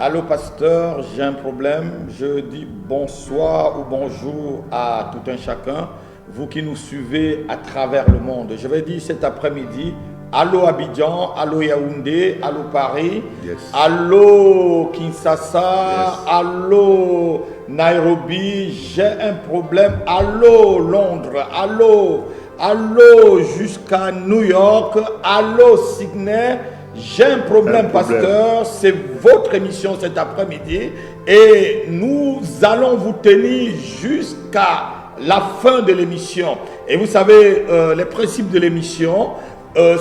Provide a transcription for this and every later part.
Allô pasteur, j'ai un problème. Je dis bonsoir ou bonjour à tout un chacun, vous qui nous suivez à travers le monde. Je vais dire cet après-midi, allô Abidjan, allô Yaoundé, allô Paris, Yes. allô Kinshasa, Yes. allô Nairobi, j'ai un problème, allô Londres, allô jusqu'à New York, allô Sydney. J'ai un problème, pasteur, c'est votre émission cet après-midi et nous allons vous tenir jusqu'à la fin de l'émission. Et vous savez, les principes de l'émission,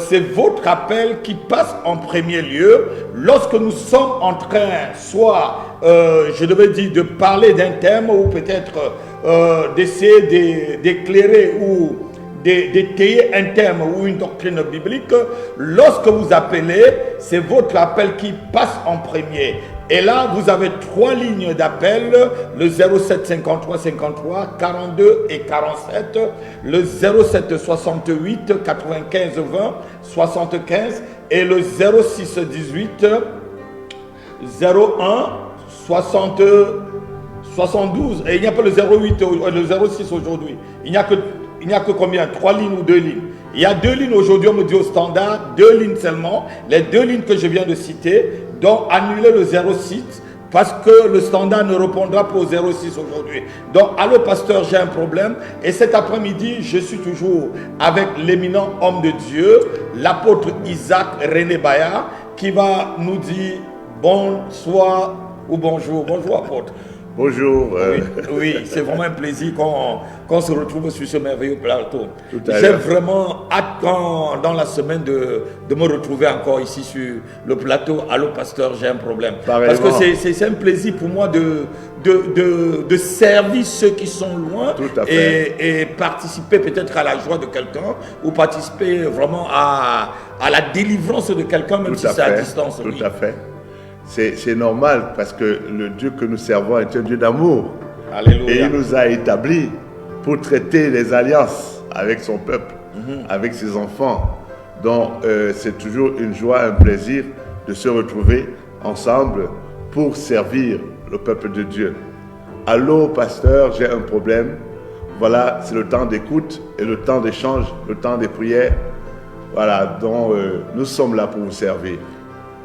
c'est votre appel qui passe en premier lieu lorsque nous sommes en train, soit, je devais dire, de parler d'un thème ou peut-être d'essayer d'éclairer ou d'étayer un thème ou une doctrine biblique. Lorsque vous appelez, c'est votre appel qui passe en premier. Et là, vous avez 3 lignes d'appel, le 07 53 53 42 et 47, le 07 68 95 20 75 et le 06 18 01 60 72. Et il n'y a pas le 08 le 06 aujourd'hui. Il n'y a que combien? 3 lignes ou 2 lignes? Il y a 2 lignes aujourd'hui, on me dit au standard, 2 lignes seulement. Les 2 lignes que je viens de citer, donc annuler le 06 parce que le standard ne répondra pas au 06 aujourd'hui. Donc, allô pasteur, j'ai un problème. Et cet après-midi, je suis toujours avec l'éminent homme de Dieu, l'apôtre Isaac René Bayard, qui va nous dire bonsoir ou bonjour. Bonjour apôtre. Bonjour. Oui, c'est vraiment un plaisir qu'on se retrouve sur ce merveilleux plateau. J'ai vraiment hâte dans la semaine de me retrouver encore ici sur le plateau. Allô pasteur, j'ai un problème. Pareillement. Parce que c'est un plaisir pour moi de servir ceux qui sont loin et participer peut-être à la joie de quelqu'un ou participer vraiment à la délivrance de quelqu'un, même si c'est à distance. Tout à fait. C'est normal parce que le Dieu que nous servons est un Dieu d'amour. Alléluia. Et il nous a établis pour traiter les alliances avec son peuple, avec ses enfants. Donc c'est toujours une joie, un plaisir de se retrouver ensemble pour servir le peuple de Dieu. Allô pasteur, j'ai un problème. Voilà, c'est le temps d'écoute et le temps d'échange, le temps des prières. Voilà, donc nous sommes là pour vous servir.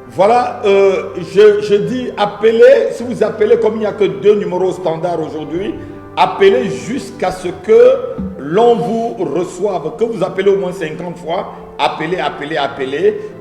Voilà, je dis appelez, si vous appelez comme il n'y a que 2 numéros standards aujourd'hui, appelez jusqu'à ce que l'on vous reçoive, que vous appelez au moins 50 fois, appelez.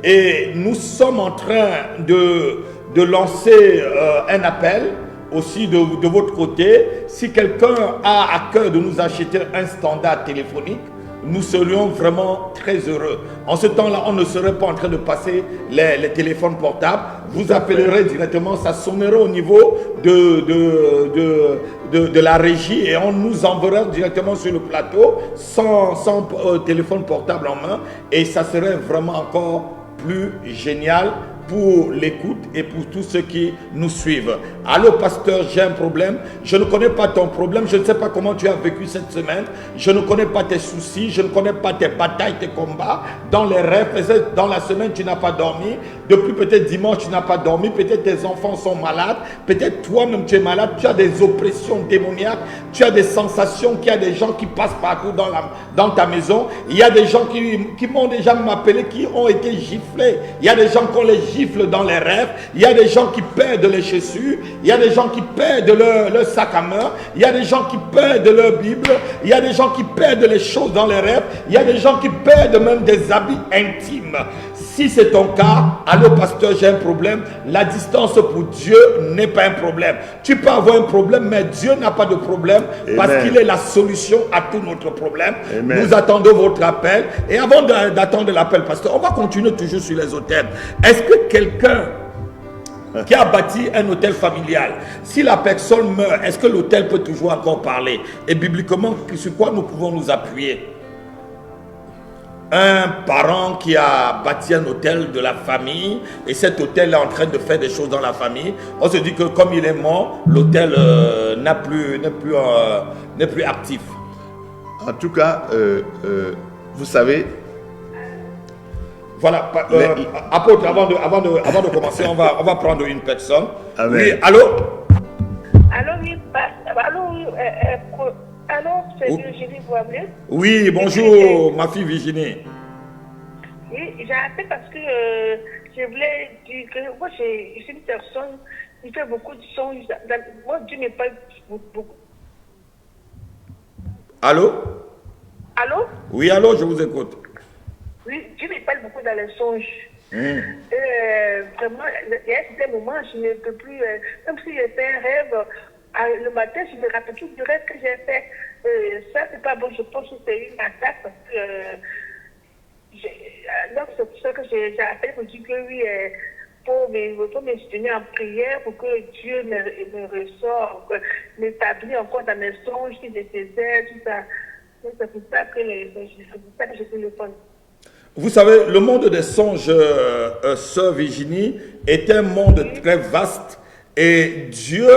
Et nous sommes en train de lancer un appel aussi de votre côté. Si quelqu'un a à cœur de nous acheter un standard téléphonique, nous serions vraiment très heureux. En ce temps-là, on ne serait pas en train de passer les téléphones portables. Vous appellerez directement, ça sonnerait au niveau de la régie et on nous enverra directement sur le plateau sans téléphone portable en main. Et ça serait vraiment encore plus génial pour l'écoute et pour tous ceux qui nous suivent. Allô pasteur, j'ai un problème. Je ne connais pas ton problème. Je ne sais pas comment tu as vécu cette semaine. Je ne connais pas tes soucis. Je ne connais pas tes batailles, tes combats. Dans les rêves, peut-être dans la semaine, tu n'as pas dormi. Depuis peut-être dimanche, tu n'as pas dormi. Peut-être tes enfants sont malades. Peut-être toi-même, tu es malade. Tu as des oppressions démoniaques. Tu as des sensations qu'il y a des gens qui passent partout dans ta maison. Il y a des gens qui m'ont déjà appelé, qui ont été giflés. Il y a des gens qui ont les gifles dans les rêves, il y a des gens qui perdent les chaussures, il y a des gens qui perdent leur sac à main, il y a des gens qui perdent leur Bible, il y a des gens qui perdent les choses dans les rêves, il y a des gens qui perdent même des habits intimes. Si c'est ton cas, allô pasteur, j'ai un problème. La distance pour Dieu n'est pas un problème. Tu peux avoir un problème, mais Dieu n'a pas de problème. Amen. Parce qu'il est la solution à tout notre problème. Amen. Nous attendons votre appel. Et avant d'attendre l'appel, pasteur, on va continuer toujours sur les hôtels. Est-ce que quelqu'un qui a bâti un hôtel familial, si la personne meurt, est-ce que l'hôtel peut toujours encore parler? Et bibliquement, sur quoi nous pouvons nous appuyer? Un parent qui a bâti un hôtel de la famille et cet hôtel est en train de faire des choses dans la famille, on se dit que comme il est mort, l'hôtel n'est plus actif. En tout cas, vous savez, Voilà, apôtre, avant de commencer, on va prendre une personne. Amen. Oui, allô? Allô, oui, allô, c'est Virginie, vous m'appelez? Oui, bonjour, ma fille Virginie. Oui, j'ai appelé parce que je voulais dire que moi, je suis une personne qui fait beaucoup de songes. Moi, Dieu n'est pas beaucoup. Allô? Allô? Oui, allô, je vous écoute. Oui, Dieu me parle beaucoup dans les songes. Vraiment, il y a des moments, je ne peux plus, comme si j'ai fait un rêve. Le matin, je me rappelle tout du rêve que j'ai fait. Ça, c'est pas bon, je pense que c'est une attaque parce que. Donc, c'est pour ça que j'ai appelé pour dire que oui, pour me soutenir en prière, pour que Dieu me ressort, m'établit encore dans mes songes, qui décédaient, tout ça. C'est pour ça que je téléphone. Vous savez, le monde des songes, sœur Virginie, est un monde très vaste et Dieu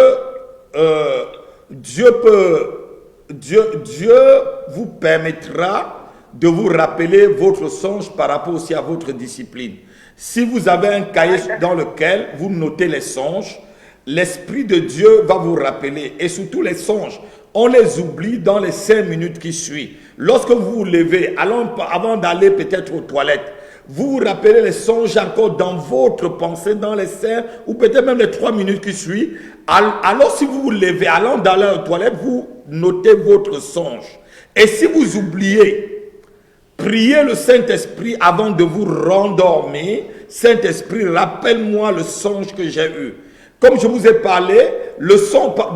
vous permettra de vous rappeler votre songe par rapport aussi à votre discipline. Si vous avez un cahier dans lequel vous notez les songes, l'Esprit de Dieu va vous rappeler. Et surtout les songes, on les oublie dans les 5 minutes qui suivent. Lorsque vous vous levez, avant d'aller peut-être aux toilettes, vous vous rappelez les songes encore dans votre pensée, dans les 5 ou peut-être même les 3 minutes qui suivent. Alors si vous vous levez, allant dans la toilette, vous notez votre songe. Et si vous oubliez, priez le Saint-Esprit avant de vous rendormir. Saint-Esprit, rappelle-moi le songe que j'ai eu. Comme je vous ai parlé,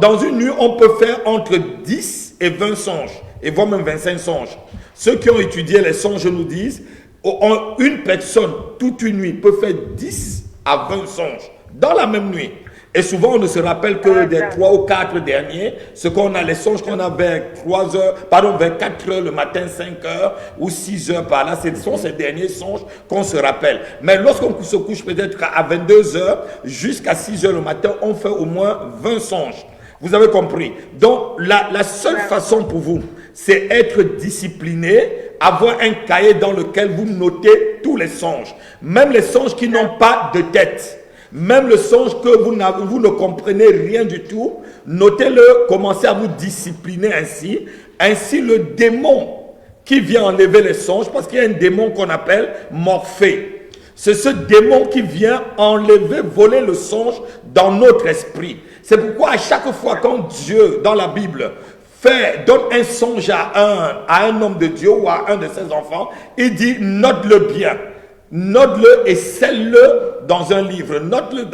dans une nuit, on peut faire entre 10 et 20 songes, et voire même 25 songes. Ceux qui ont étudié les songes nous disent, une personne, toute une nuit, peut faire 10 à 20 songes, dans la même nuit. Et souvent, on ne se rappelle que des 3 ou 4 derniers. Ce qu'on a, les songes qu'on a vers 4 heures le matin, 5 heures ou 6 heures par là, ce sont ces derniers songes qu'on se rappelle. Mais lorsqu'on se couche peut-être à 22 heures jusqu'à 6 heures le matin, on fait au moins 20 songes. Vous avez compris? Donc, la seule façon pour vous, c'est être discipliné, avoir un cahier dans lequel vous notez tous les songes. Même les songes qui n'ont pas de tête. Même le songe que vous ne comprenez rien du tout, notez-le, commencez à vous discipliner ainsi. Ainsi, le démon qui vient enlever les songes, parce qu'il y a un démon qu'on appelle Morphée. C'est ce démon qui vient enlever, voler le songe dans notre esprit. C'est pourquoi à chaque fois quand Dieu, dans la Bible, donne un songe à un homme de Dieu ou à un de ses enfants, il dit, note-le bien. Note-le et scelle-le dans un livre. Note-le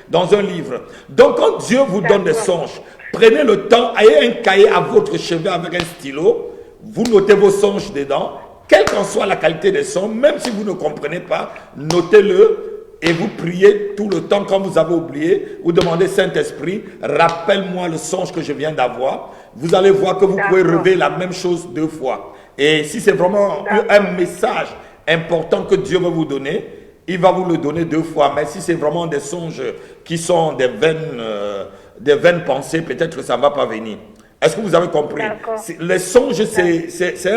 dans un livre. Donc, quand Dieu vous donne des songes, prenez le temps, ayez un cahier à votre chevet avec un stylo. Vous notez vos songes dedans. Quelle qu'en soit la qualité des songes, même si vous ne comprenez pas, notez-le et vous priez tout le temps. Quand vous avez oublié, vous demandez Saint-Esprit, rappelle-moi le songe que je viens d'avoir. Vous allez voir que vous pouvez rêver la même chose 2 fois. Et si c'est vraiment un message important que Dieu va vous donner, il va vous le donner 2 fois. Mais si c'est vraiment des songes qui sont des vaines pensées, peut-être que ça ne va pas venir. Est-ce que vous avez compris? Les songes, c'est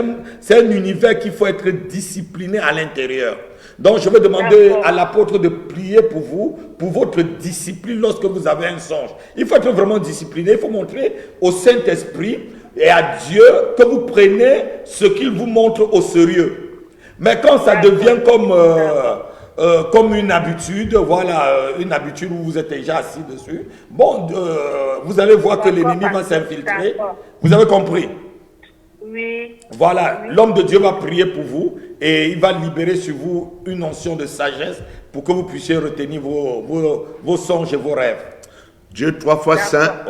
un univers qu'il faut être discipliné à l'intérieur. Donc, je vais demander à l'apôtre de prier pour vous, pour votre discipline lorsque vous avez un songe. Il faut être vraiment discipliné. Il faut montrer au Saint-Esprit et à Dieu que vous prenez ce qu'il vous montre au sérieux. Mais quand ça devient comme une habitude, voilà, une habitude où vous êtes déjà assis dessus, bon, vous allez voir que l'ennemi va s'infiltrer. Vous avez compris? Oui. Voilà, l'homme de Dieu va prier pour vous et il va libérer sur vous une onction de sagesse pour que vous puissiez retenir vos songes et vos rêves. Dieu 3 fois saint,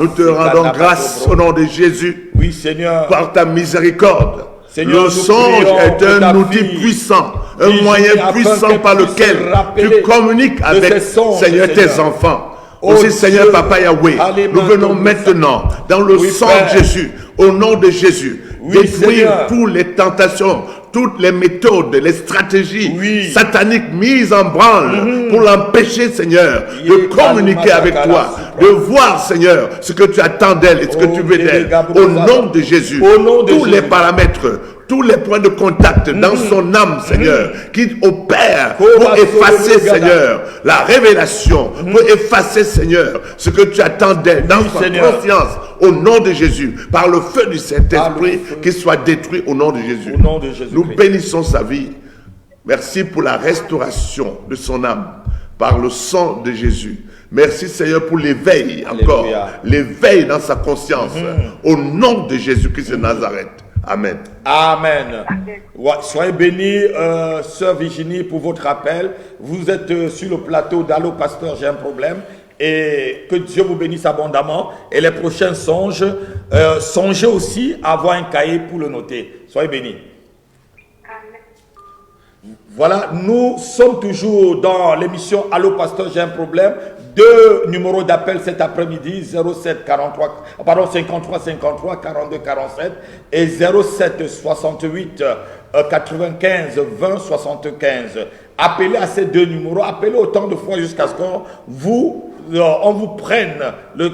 nous te rendons grâce au nom de Jésus. Oui, Seigneur. Par ta miséricorde. Seigneur, le songe est un outil puissant, un moyen puissant par lequel tu communiques avec, Seigneur, tes enfants. Aussi, Seigneur, Papa Yahweh, nous venons maintenant, dans le sang de Jésus, au nom de Jésus, détruire toutes les tentations, toutes les méthodes, les stratégies sataniques mises en branle pour l'empêcher, Seigneur, de communiquer avec toi, de voir, Seigneur, ce que tu attends d'elle et ce que tu veux d'elle. Au nom de Jésus, tous les paramètres, tous les points de contact dans son âme, Seigneur, qui opèrent pour effacer, Seigneur, la révélation, pour effacer, Seigneur, ce que tu attends d'elle dans sa conscience, au nom de Jésus, par le feu du Saint-Esprit, qu'il soit détruit au nom de Jésus. Au nom de Jésus. Nous bénissons sa vie. Merci pour la restauration de son âme par le sang de Jésus. Merci Seigneur pour l'éveil encore, l'éveil dans sa conscience, au nom de Jésus-Christ de Nazareth. Amen. Amen. Ouais, soyez bénis, sœur Virginie, pour votre appel. Vous êtes sur le plateau d'Allo Pasteur, j'ai un problème. Et que Dieu vous bénisse abondamment. Et les prochains songes, songez aussi à avoir un cahier pour le noter. Soyez bénis. Voilà, nous sommes toujours dans l'émission Allo Pasteur, j'ai un problème. 2 numéros d'appel cet après-midi, 07 43, pardon, 53 53 42 47 et 07 68 95 20 75. Appelez à ces 2 numéros, appelez autant de fois jusqu'à ce qu'on vous prenne,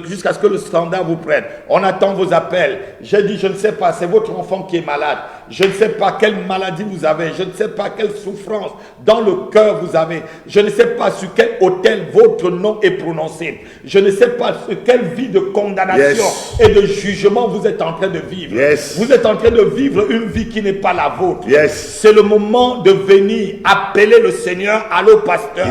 jusqu'à ce que le standard vous prenne. On attend vos appels. J'ai dit, je ne sais pas, c'est votre enfant qui est malade. Je ne sais pas quelle maladie vous avez. Je ne sais pas quelle souffrance dans le cœur vous avez. Je ne sais pas sur quel autel votre nom est prononcé. Je ne sais pas sur quelle vie de condamnation et de jugement vous êtes en train de vivre. Vous êtes en train de vivre une vie qui n'est pas la vôtre. C'est le moment de venir appeler le Seigneur. Allô, pasteur.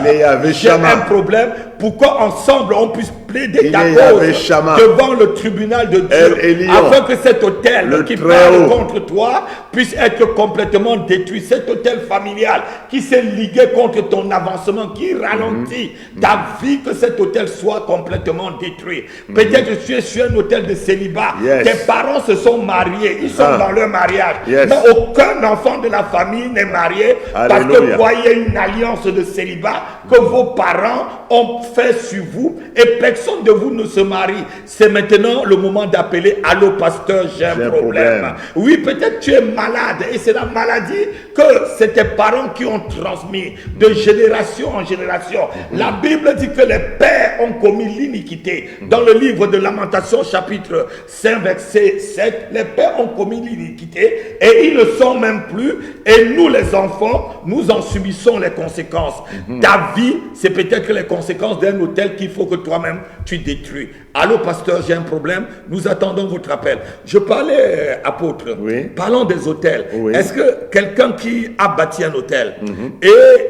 J'ai un problème. Pourquoi ensemble on puisse plaider ta cause devant le tribunal de Dieu, afin que cet autel qui parle contre toi puisse être complètement détruit. Cet autel familial qui s'est ligué contre ton avancement, qui ralentit ta vie, que cet autel soit complètement détruit. Peut-être que tu es sur un autel de célibat. Tes parents se sont mariés, ils sont dans leur mariage. Mais aucun enfant de la famille n'est marié parce que vous voyez une alliance de célibat que vos parents ont fait sur vous et personne de vous ne se marie. C'est maintenant le moment d'appeler allô pasteur, j'ai un problème. Oui, peut-être tu es malade et c'est la maladie que c'est tes parents qui ont transmis de génération en génération. La Bible dit que les pères ont commis l'iniquité. Dans le livre de Lamentation chapitre 5 verset 7, les pères ont commis l'iniquité et ils ne sont même plus, et nous les enfants, nous en subissons les conséquences. Ta vie, c'est peut-être les conséquences d'un hôtel qu'il faut que toi-même tu détruis. Allô pasteur, j'ai un problème, nous attendons votre appel. Je parlais, apôtre, parlons des hôtels. Est-ce que quelqu'un qui a bâti un hôtel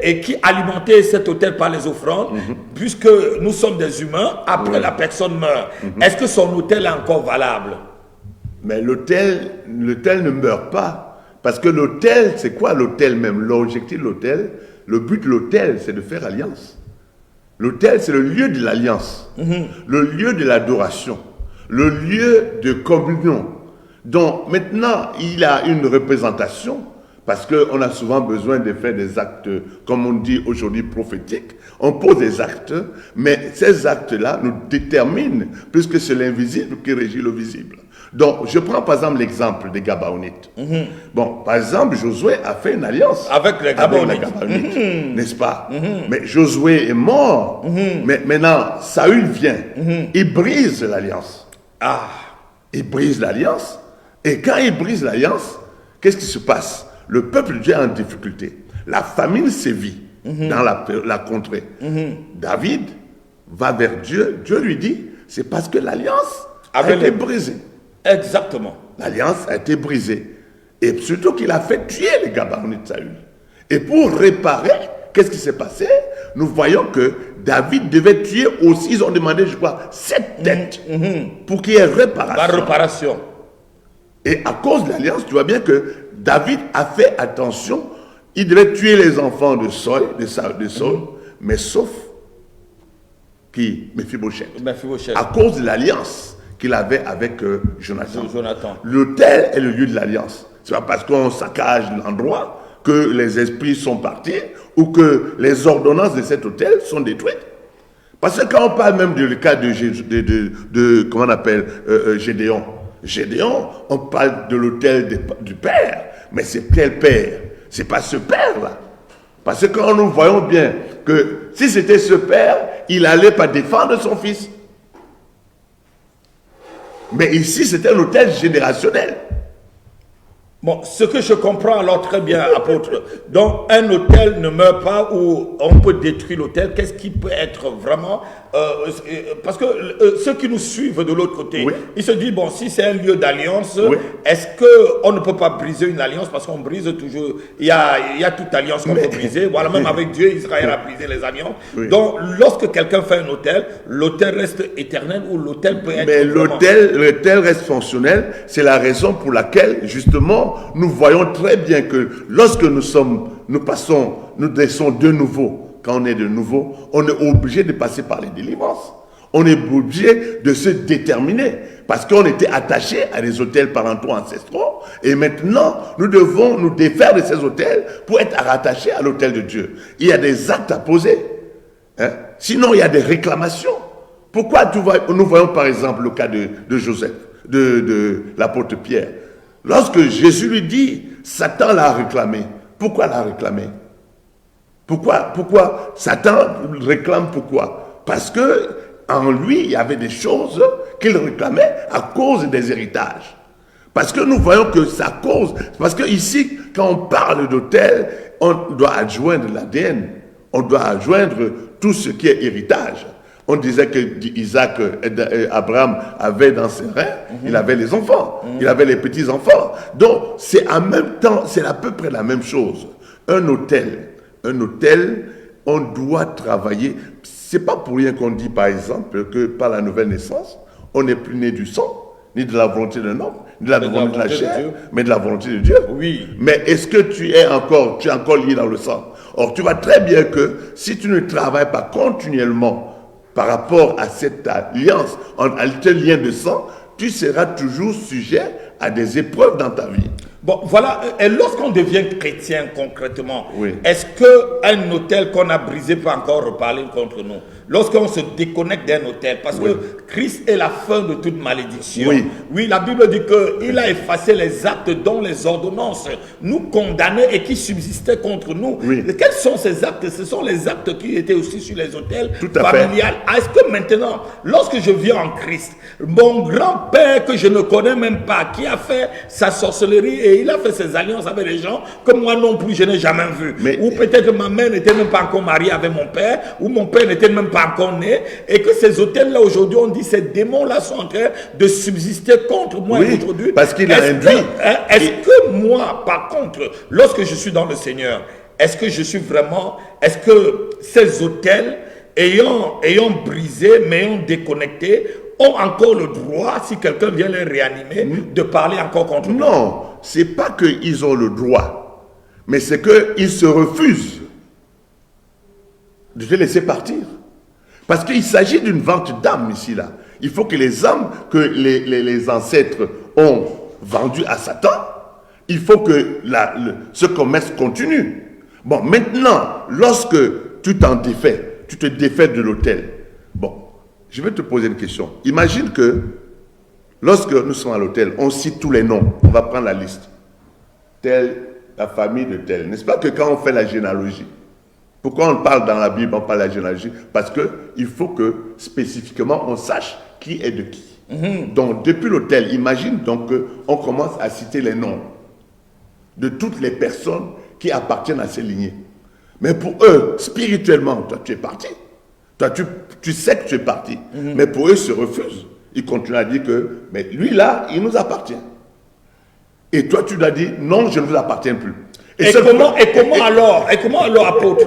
et qui alimentait cet hôtel par les offrandes, puisque nous sommes des humains, après la personne meurt, est-ce que son hôtel est encore valable? Mais l'hôtel ne meurt pas. Parce que l'hôtel, c'est quoi l'hôtel même? L'objectif de l'hôtel, le but de l'hôtel, c'est de faire alliance. L'autel, c'est le lieu de l'alliance, le lieu de l'adoration, le lieu de communion. Donc maintenant, il a une représentation, parce qu'on a souvent besoin de faire des actes, comme on dit aujourd'hui, prophétiques. On pose des actes, mais ces actes-là nous déterminent, puisque c'est l'invisible qui régit le visible. Donc, je prends par exemple l'exemple des Gabaonites. Bon, par exemple, Josué a fait une alliance avec les Gabaonites, n'est-ce pas? Mais Josué est mort. Mais maintenant, Saül vient. Il brise l'alliance. Il brise l'alliance. Et quand il brise l'alliance, qu'est-ce qui se passe? Le peuple de Dieu est en difficulté. La famine sévit dans la contrée. David va vers Dieu. Dieu lui dit, c'est parce que l'alliance a été brisée. Exactement. L'alliance a été brisée. Et surtout qu'il a fait tuer les Gabaonites de Saül. Et pour réparer, qu'est-ce qui s'est passé? Nous voyons que David devait tuer aussi, ils ont demandé, je crois, 7 têtes pour qu'il y ait réparation. La réparation. Et à cause de l'alliance, tu vois bien que David a fait attention. Il devait tuer les enfants de Saul, mais sauf qui? Mephibosheth. À cause de l'alliance qu'il avait avec Jonathan. L'autel est le lieu de l'alliance. Ce n'est pas parce qu'on saccage l'endroit que les esprits sont partis ou que les ordonnances de cet autel sont détruites. Parce que quand on parle même du cas de comment on appelle Gédéon. Gédéon, on parle de l'autel du père. Mais c'est quel père? C'est pas ce père-là. Parce que quand nous voyons bien que si c'était ce père, il n'allait pas défendre son fils. Mais ici, c'était un hôtel générationnel. Bon, ce que je comprends alors très bien, apôtre, donc un hôtel ne meurt pas ou on peut détruire l'hôtel, qu'est-ce qui peut être vraiment... parce que ceux qui nous suivent de l'autre côté, Oui. ils se disent, bon, si c'est un lieu d'alliance, Oui. est-ce qu'on ne peut pas briser une alliance parce qu'on brise toujours... Il y a toute alliance qu'on peut briser, voilà, même avec Dieu, Israël a brisé les alliances. Oui. Donc, lorsque quelqu'un fait un hôtel, l'hôtel reste éternel ou l'hôtel peut être... Mais vraiment- l'hôtel reste fonctionnel. C'est la raison pour laquelle, justement, nous voyons très bien que lorsque nous descendons de nouveau, quand on est de nouveau, on est obligé de passer par les délivrances. On est obligé de se déterminer parce qu'on était attaché à des hôtels parentaux ancestraux et maintenant nous devons nous défaire de ces hôtels pour être rattachés à l'hôtel de Dieu. Il y a des actes à poser. Hein? Sinon, il y a des réclamations. Pourquoi nous voyons par exemple le cas de Joseph, de l'apôtre Pierre. Lorsque Jésus lui dit, Satan l'a réclamé. Pourquoi l'a réclamé? Pourquoi Satan réclame pourquoi? Parce que en lui, il y avait des choses qu'il réclamait à cause des héritages. Parce que nous voyons que ça cause. Parce que ici, quand on parle d'hôtel, on doit adjoindre l'ADN. On doit adjoindre tout ce qui est héritage. On disait que Abraham avait dans ses reins, il avait les enfants, il avait les petits-enfants. Donc, c'est en même temps, c'est à peu près la même chose. Un hôtel, on doit travailler. C'est pas pour rien qu'on dit, par exemple, que par la nouvelle naissance, on n'est plus né du sang, ni de la volonté d'un homme, ni de la volonté de la chair, mais de la volonté de Dieu. Oui. Mais est-ce que tu es encore lié dans le sang? Or, tu vois très bien que si tu ne travailles pas continuellement par rapport à cette alliance, à ce lien de sang, tu seras toujours sujet à des épreuves dans ta vie. Bon, voilà, et lorsqu'on devient chrétien concrètement, Oui. est-ce qu'un hôtel qu'on a brisé peut encore reparler contre nous? Lorsqu'on se déconnecte d'un hôtel, parce que Christ est la fin de toute malédiction. Oui, la Bible dit qu'il a effacé les actes dont les ordonnances nous condamnaient et qui subsistaient contre nous. Oui. Quels sont ces actes? Ce sont les actes qui étaient aussi sur les hôtels Tout à fait. familiales. Est-ce que maintenant, lorsque je viens en Christ, mon grand-père que je ne connais même pas, qui a fait sa sorcellerie et il a fait ses alliances avec des gens que moi non plus je n'ai jamais vu. Ou peut-être ma mère n'était même pas encore mariée avec mon père, ou mon père n'était même pas encore né, et que ces hôtels-là aujourd'hui, on dit ces démons-là sont en train de subsister contre moi aujourd'hui. Parce qu'il a induit. Est-ce que moi, par contre, lorsque je suis dans le Seigneur, est-ce que ces hôtels ayant brisé, mais ayant déconnecté, ont encore le droit, si quelqu'un vient les réanimer, de parler encore contre nous? Non, c'est pas qu'ils ont le droit, mais c'est qu'ils se refusent de te laisser partir. Parce qu'il s'agit d'une vente d'âmes ici, là. Il faut que les âmes que les ancêtres ont vendues à Satan, il faut que ce commerce continue. Bon, maintenant, lorsque tu t'en défais, tu te défais de l'hôtel. Bon, je vais te poser une question. Imagine que lorsque nous sommes à l'hôtel, on cite tous les noms. On va prendre la liste. Telle, la famille de tel. N'est-ce pas que quand on fait la généalogie, pourquoi on parle dans la Bible, on parle de la généalogie? Parce qu'il faut que spécifiquement on sache qui est de qui. Donc depuis l'hôtel, imagine donc qu'on commence à citer les noms de toutes les personnes qui appartiennent à ces lignées. Mais pour eux, spirituellement, toi tu es parti. Toi tu sais que tu es parti. Mais pour eux, ils se refusent. Ils continuent à dire que, mais lui là, il nous appartient. Et toi tu dois dire, non, je ne vous appartiens plus. Et comment alors, apôtre,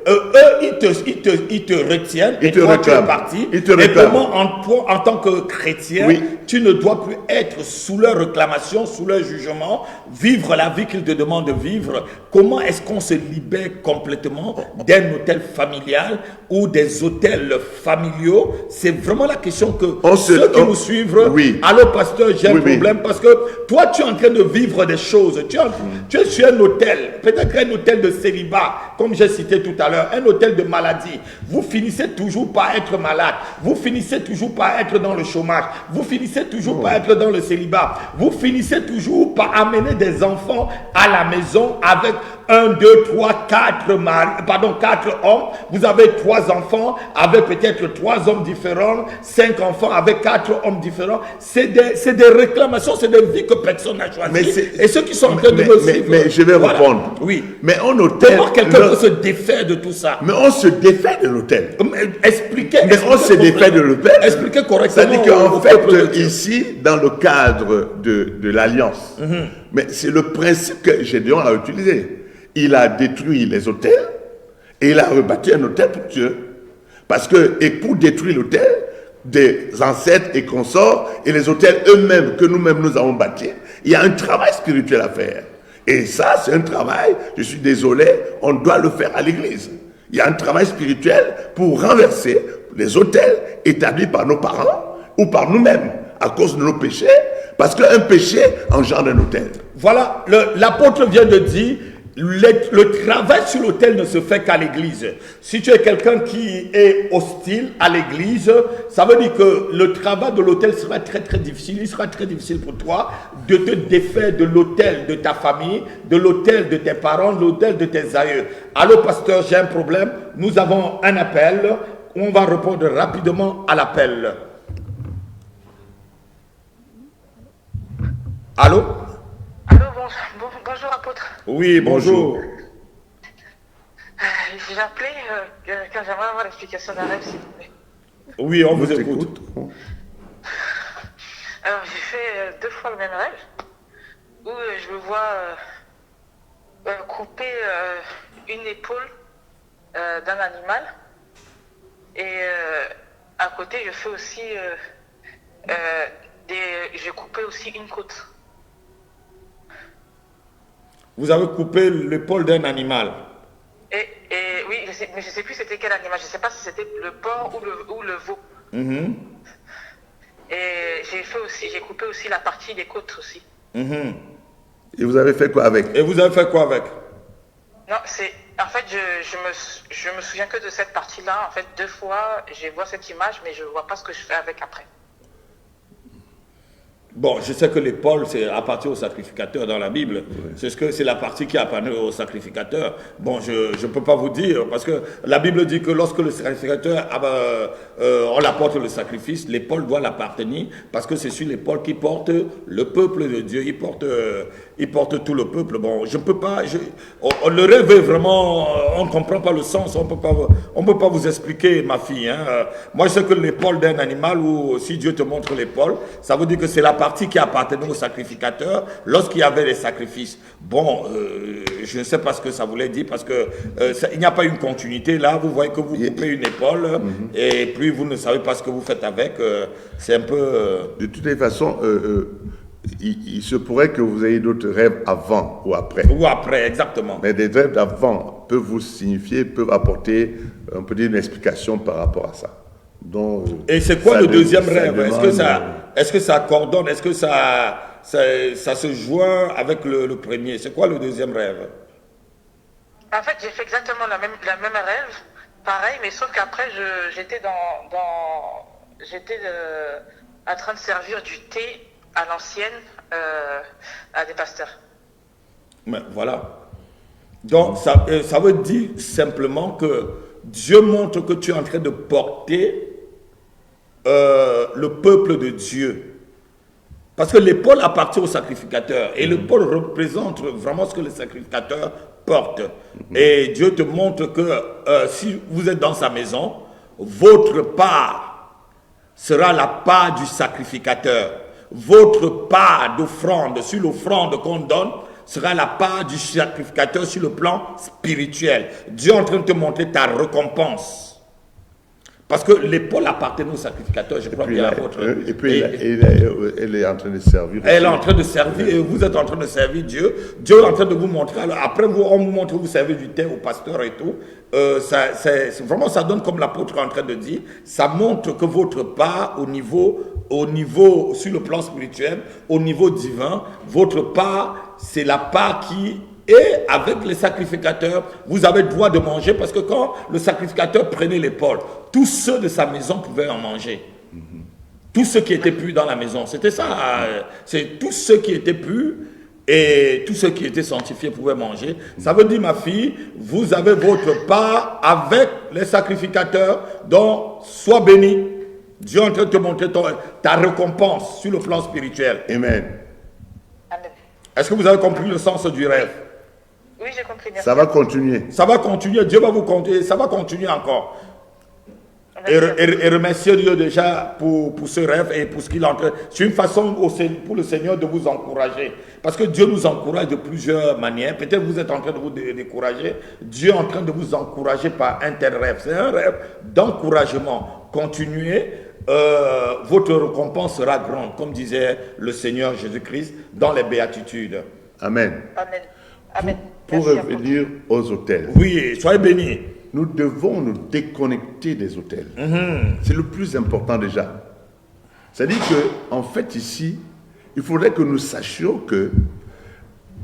eux, ils te retiennent, et toi tu es parti. Et comment, en tant que chrétien, tu ne dois plus être sous leur réclamation, sous leur jugement, vivre la vie qu'ils te demandent de vivre. Comment est-ce qu'on se libère complètement d'un hôtel familial ou des hôtels familiaux? C'est vraiment la question que ceux qui nous suivent, allô pasteur, j'ai un problème, parce que toi tu es en train de vivre des choses. Tu es sur un hôtel, peut-être un hôtel de célibat, comme j'ai cité tout à l'heure, un hôtel de maladie. Vous finissez toujours par être malade. Vous finissez toujours par être dans le chômage. Vous finissez toujours par être dans le célibat. Vous finissez toujours par amener des enfants à la maison avec 1, 2, 3, 4 4 hommes, vous avez 3 enfants avec peut-être 3 hommes différents, 5 enfants avec 4 hommes différents. C'est des réclamations, c'est des vies que personne n'a choisies. Et ceux qui sont en train de me suivre. Mais je vais répondre. Oui. Mais on hôtel. Comment quelqu'un peut se défaire de tout ça? Mais on se défait de l'autel. Expliquez. Mais on se défait de l'autel. Expliquez correctement. C'est-à-dire qu'en fait, ici, dans le cadre de l'alliance, mais c'est le principe que Gédéon a utilisé. Il a détruit les autels et il a rebâti un autel pour Dieu. Parce que, et pour détruire l'autel des ancêtres et consorts et les autels eux-mêmes que nous-mêmes nous avons bâtis, il y a un travail spirituel à faire. Et ça, c'est un travail, je suis désolé, on doit le faire à l'église. Il y a un travail spirituel pour renverser les autels établis par nos parents ou par nous-mêmes à cause de nos péchés, parce qu'un péché engendre un autel. Voilà, l'apôtre vient de dire, le travail sur l'autel ne se fait qu'à l'église. Si tu es quelqu'un qui est hostile à l'église, ça veut dire que le travail de l'autel sera très très difficile. Il sera très difficile pour toi de te défaire de l'autel de ta famille, de l'autel de tes parents, de l'autel de tes aïeux. Allô pasteur, j'ai un problème. Nous avons un appel. On va répondre rapidement à l'appel. Allô? Allô, bonjour apôtre. Oui, bonjour. J'ai appelé quand j'aimerais avoir l'explication d'un rêve, s'il vous plaît. Oui, on vous écoute. Alors, j'ai fait 2 fois le même rêve, où je me vois couper une épaule d'un animal, et à côté, je fais aussi j'ai coupé aussi une côte. Vous avez coupé l'épaule d'un animal. Et oui, mais je ne sais plus c'était quel animal. Je ne sais pas si c'était le porc ou le veau. Et j'ai coupé aussi la partie des côtes aussi. Et vous avez fait quoi avec? Non, en fait, je me souviens que de cette partie-là. En fait, 2 fois, je vois cette image, mais je ne vois pas ce que je fais avec après. Bon, je sais que l'épaule, c'est appartient au sacrificateur dans la Bible. Oui. C'est la partie qui appartient au sacrificateur. Bon, je ne peux pas vous dire, parce que la Bible dit que lorsque le sacrificateur, on apporte le sacrifice, l'épaule doit l'appartenir, parce que c'est sur l'épaule qui porte le peuple de Dieu, il porte tout le peuple. Bon, je ne peux pas, le rêve est vraiment, on ne comprend pas le sens, on ne peut pas vous expliquer, ma fille. Hein. Moi, je sais que l'épaule d'un animal, ou si Dieu te montre l'épaule, ça veut dire que c'est la partie qui appartenait au sacrificateur lorsqu'il y avait les sacrifices. Bon, je ne sais pas ce que ça voulait dire, parce que il n'y a pas une continuité. Là, vous voyez que vous coupez une épaule, et puis vous ne savez pas ce que vous faites avec. C'est un peu... De toutes les façons, il se pourrait que vous ayez d'autres rêves avant ou après. Ou après, exactement. Mais des rêves d'avant peuvent vous signifier, peuvent apporter, on peut dire, une explication par rapport à ça. Donc, et c'est quoi le deuxième rêve? Est-ce que ça coordonne? Est-ce que ça se joint avec le premier? C'est quoi le deuxième rêve? En fait, j'ai fait exactement la même rêve, pareil, mais sauf qu'après, j'étais en train de servir du thé à l'ancienne à des pasteurs. Mais voilà. Donc, ça veut dire simplement que Dieu montre que tu es en train de porter le peuple de Dieu. Parce que l'épaule appartient au sacrificateur. Et l'épaule représente vraiment ce que le sacrificateur porte. Et Dieu te montre que si vous êtes dans sa maison, votre part sera la part du sacrificateur. Votre part d'offrande sur l'offrande qu'on donne sera la part du sacrificateur sur le plan spirituel. Dieu est en train de te montrer ta récompense. Parce que l'épaule appartenait au sacrificateur, je crois bien à votre... Et puis elle est en train de servir. Elle est en train de servir, et vous êtes en train de servir Dieu. Dieu est en train de vous montrer. Alors après, on vous montre que vous servez du thé au pasteur et tout. Vraiment, ça donne comme l'apôtre est en train de dire. Ça montre que votre part au niveau, sur le plan spirituel, au niveau divin, votre part, c'est la part qui... Et avec les sacrificateurs, vous avez le droit de manger, parce que quand le sacrificateur prenait l'épaule, tous ceux de sa maison pouvaient en manger. Tous ceux qui étaient purs dans la maison. C'était ça. C'est tous ceux qui étaient purs et tous ceux qui étaient sanctifiés pouvaient manger. Ça veut dire, ma fille, vous avez votre part avec les sacrificateurs, donc sois béni. Dieu est en train de te montrer ta récompense sur le plan spirituel. Amen. Amen. Est-ce que vous avez compris le sens du rêve? Oui, j'ai compris. Ça va continuer. Ça va continuer, Dieu va vous compter, ça va continuer encore. Et remercier Dieu déjà pour ce rêve et pour ce qu'il est en train. C'est une façon pour le Seigneur de vous encourager. Parce que Dieu nous encourage de plusieurs manières. Peut-être vous êtes en train de vous décourager. Dieu est en train de vous encourager par un tel rêve. C'est un rêve d'encouragement. Continuez. Votre récompense sera grande, comme disait le Seigneur Jésus-Christ dans les béatitudes. Amen. Amen. Amen. Pour revenir aux hôtels. Oui, soyez bénis. Nous devons nous déconnecter des hôtels. C'est le plus important déjà. C'est-à-dire qu'en fait ici, il faudrait que nous sachions que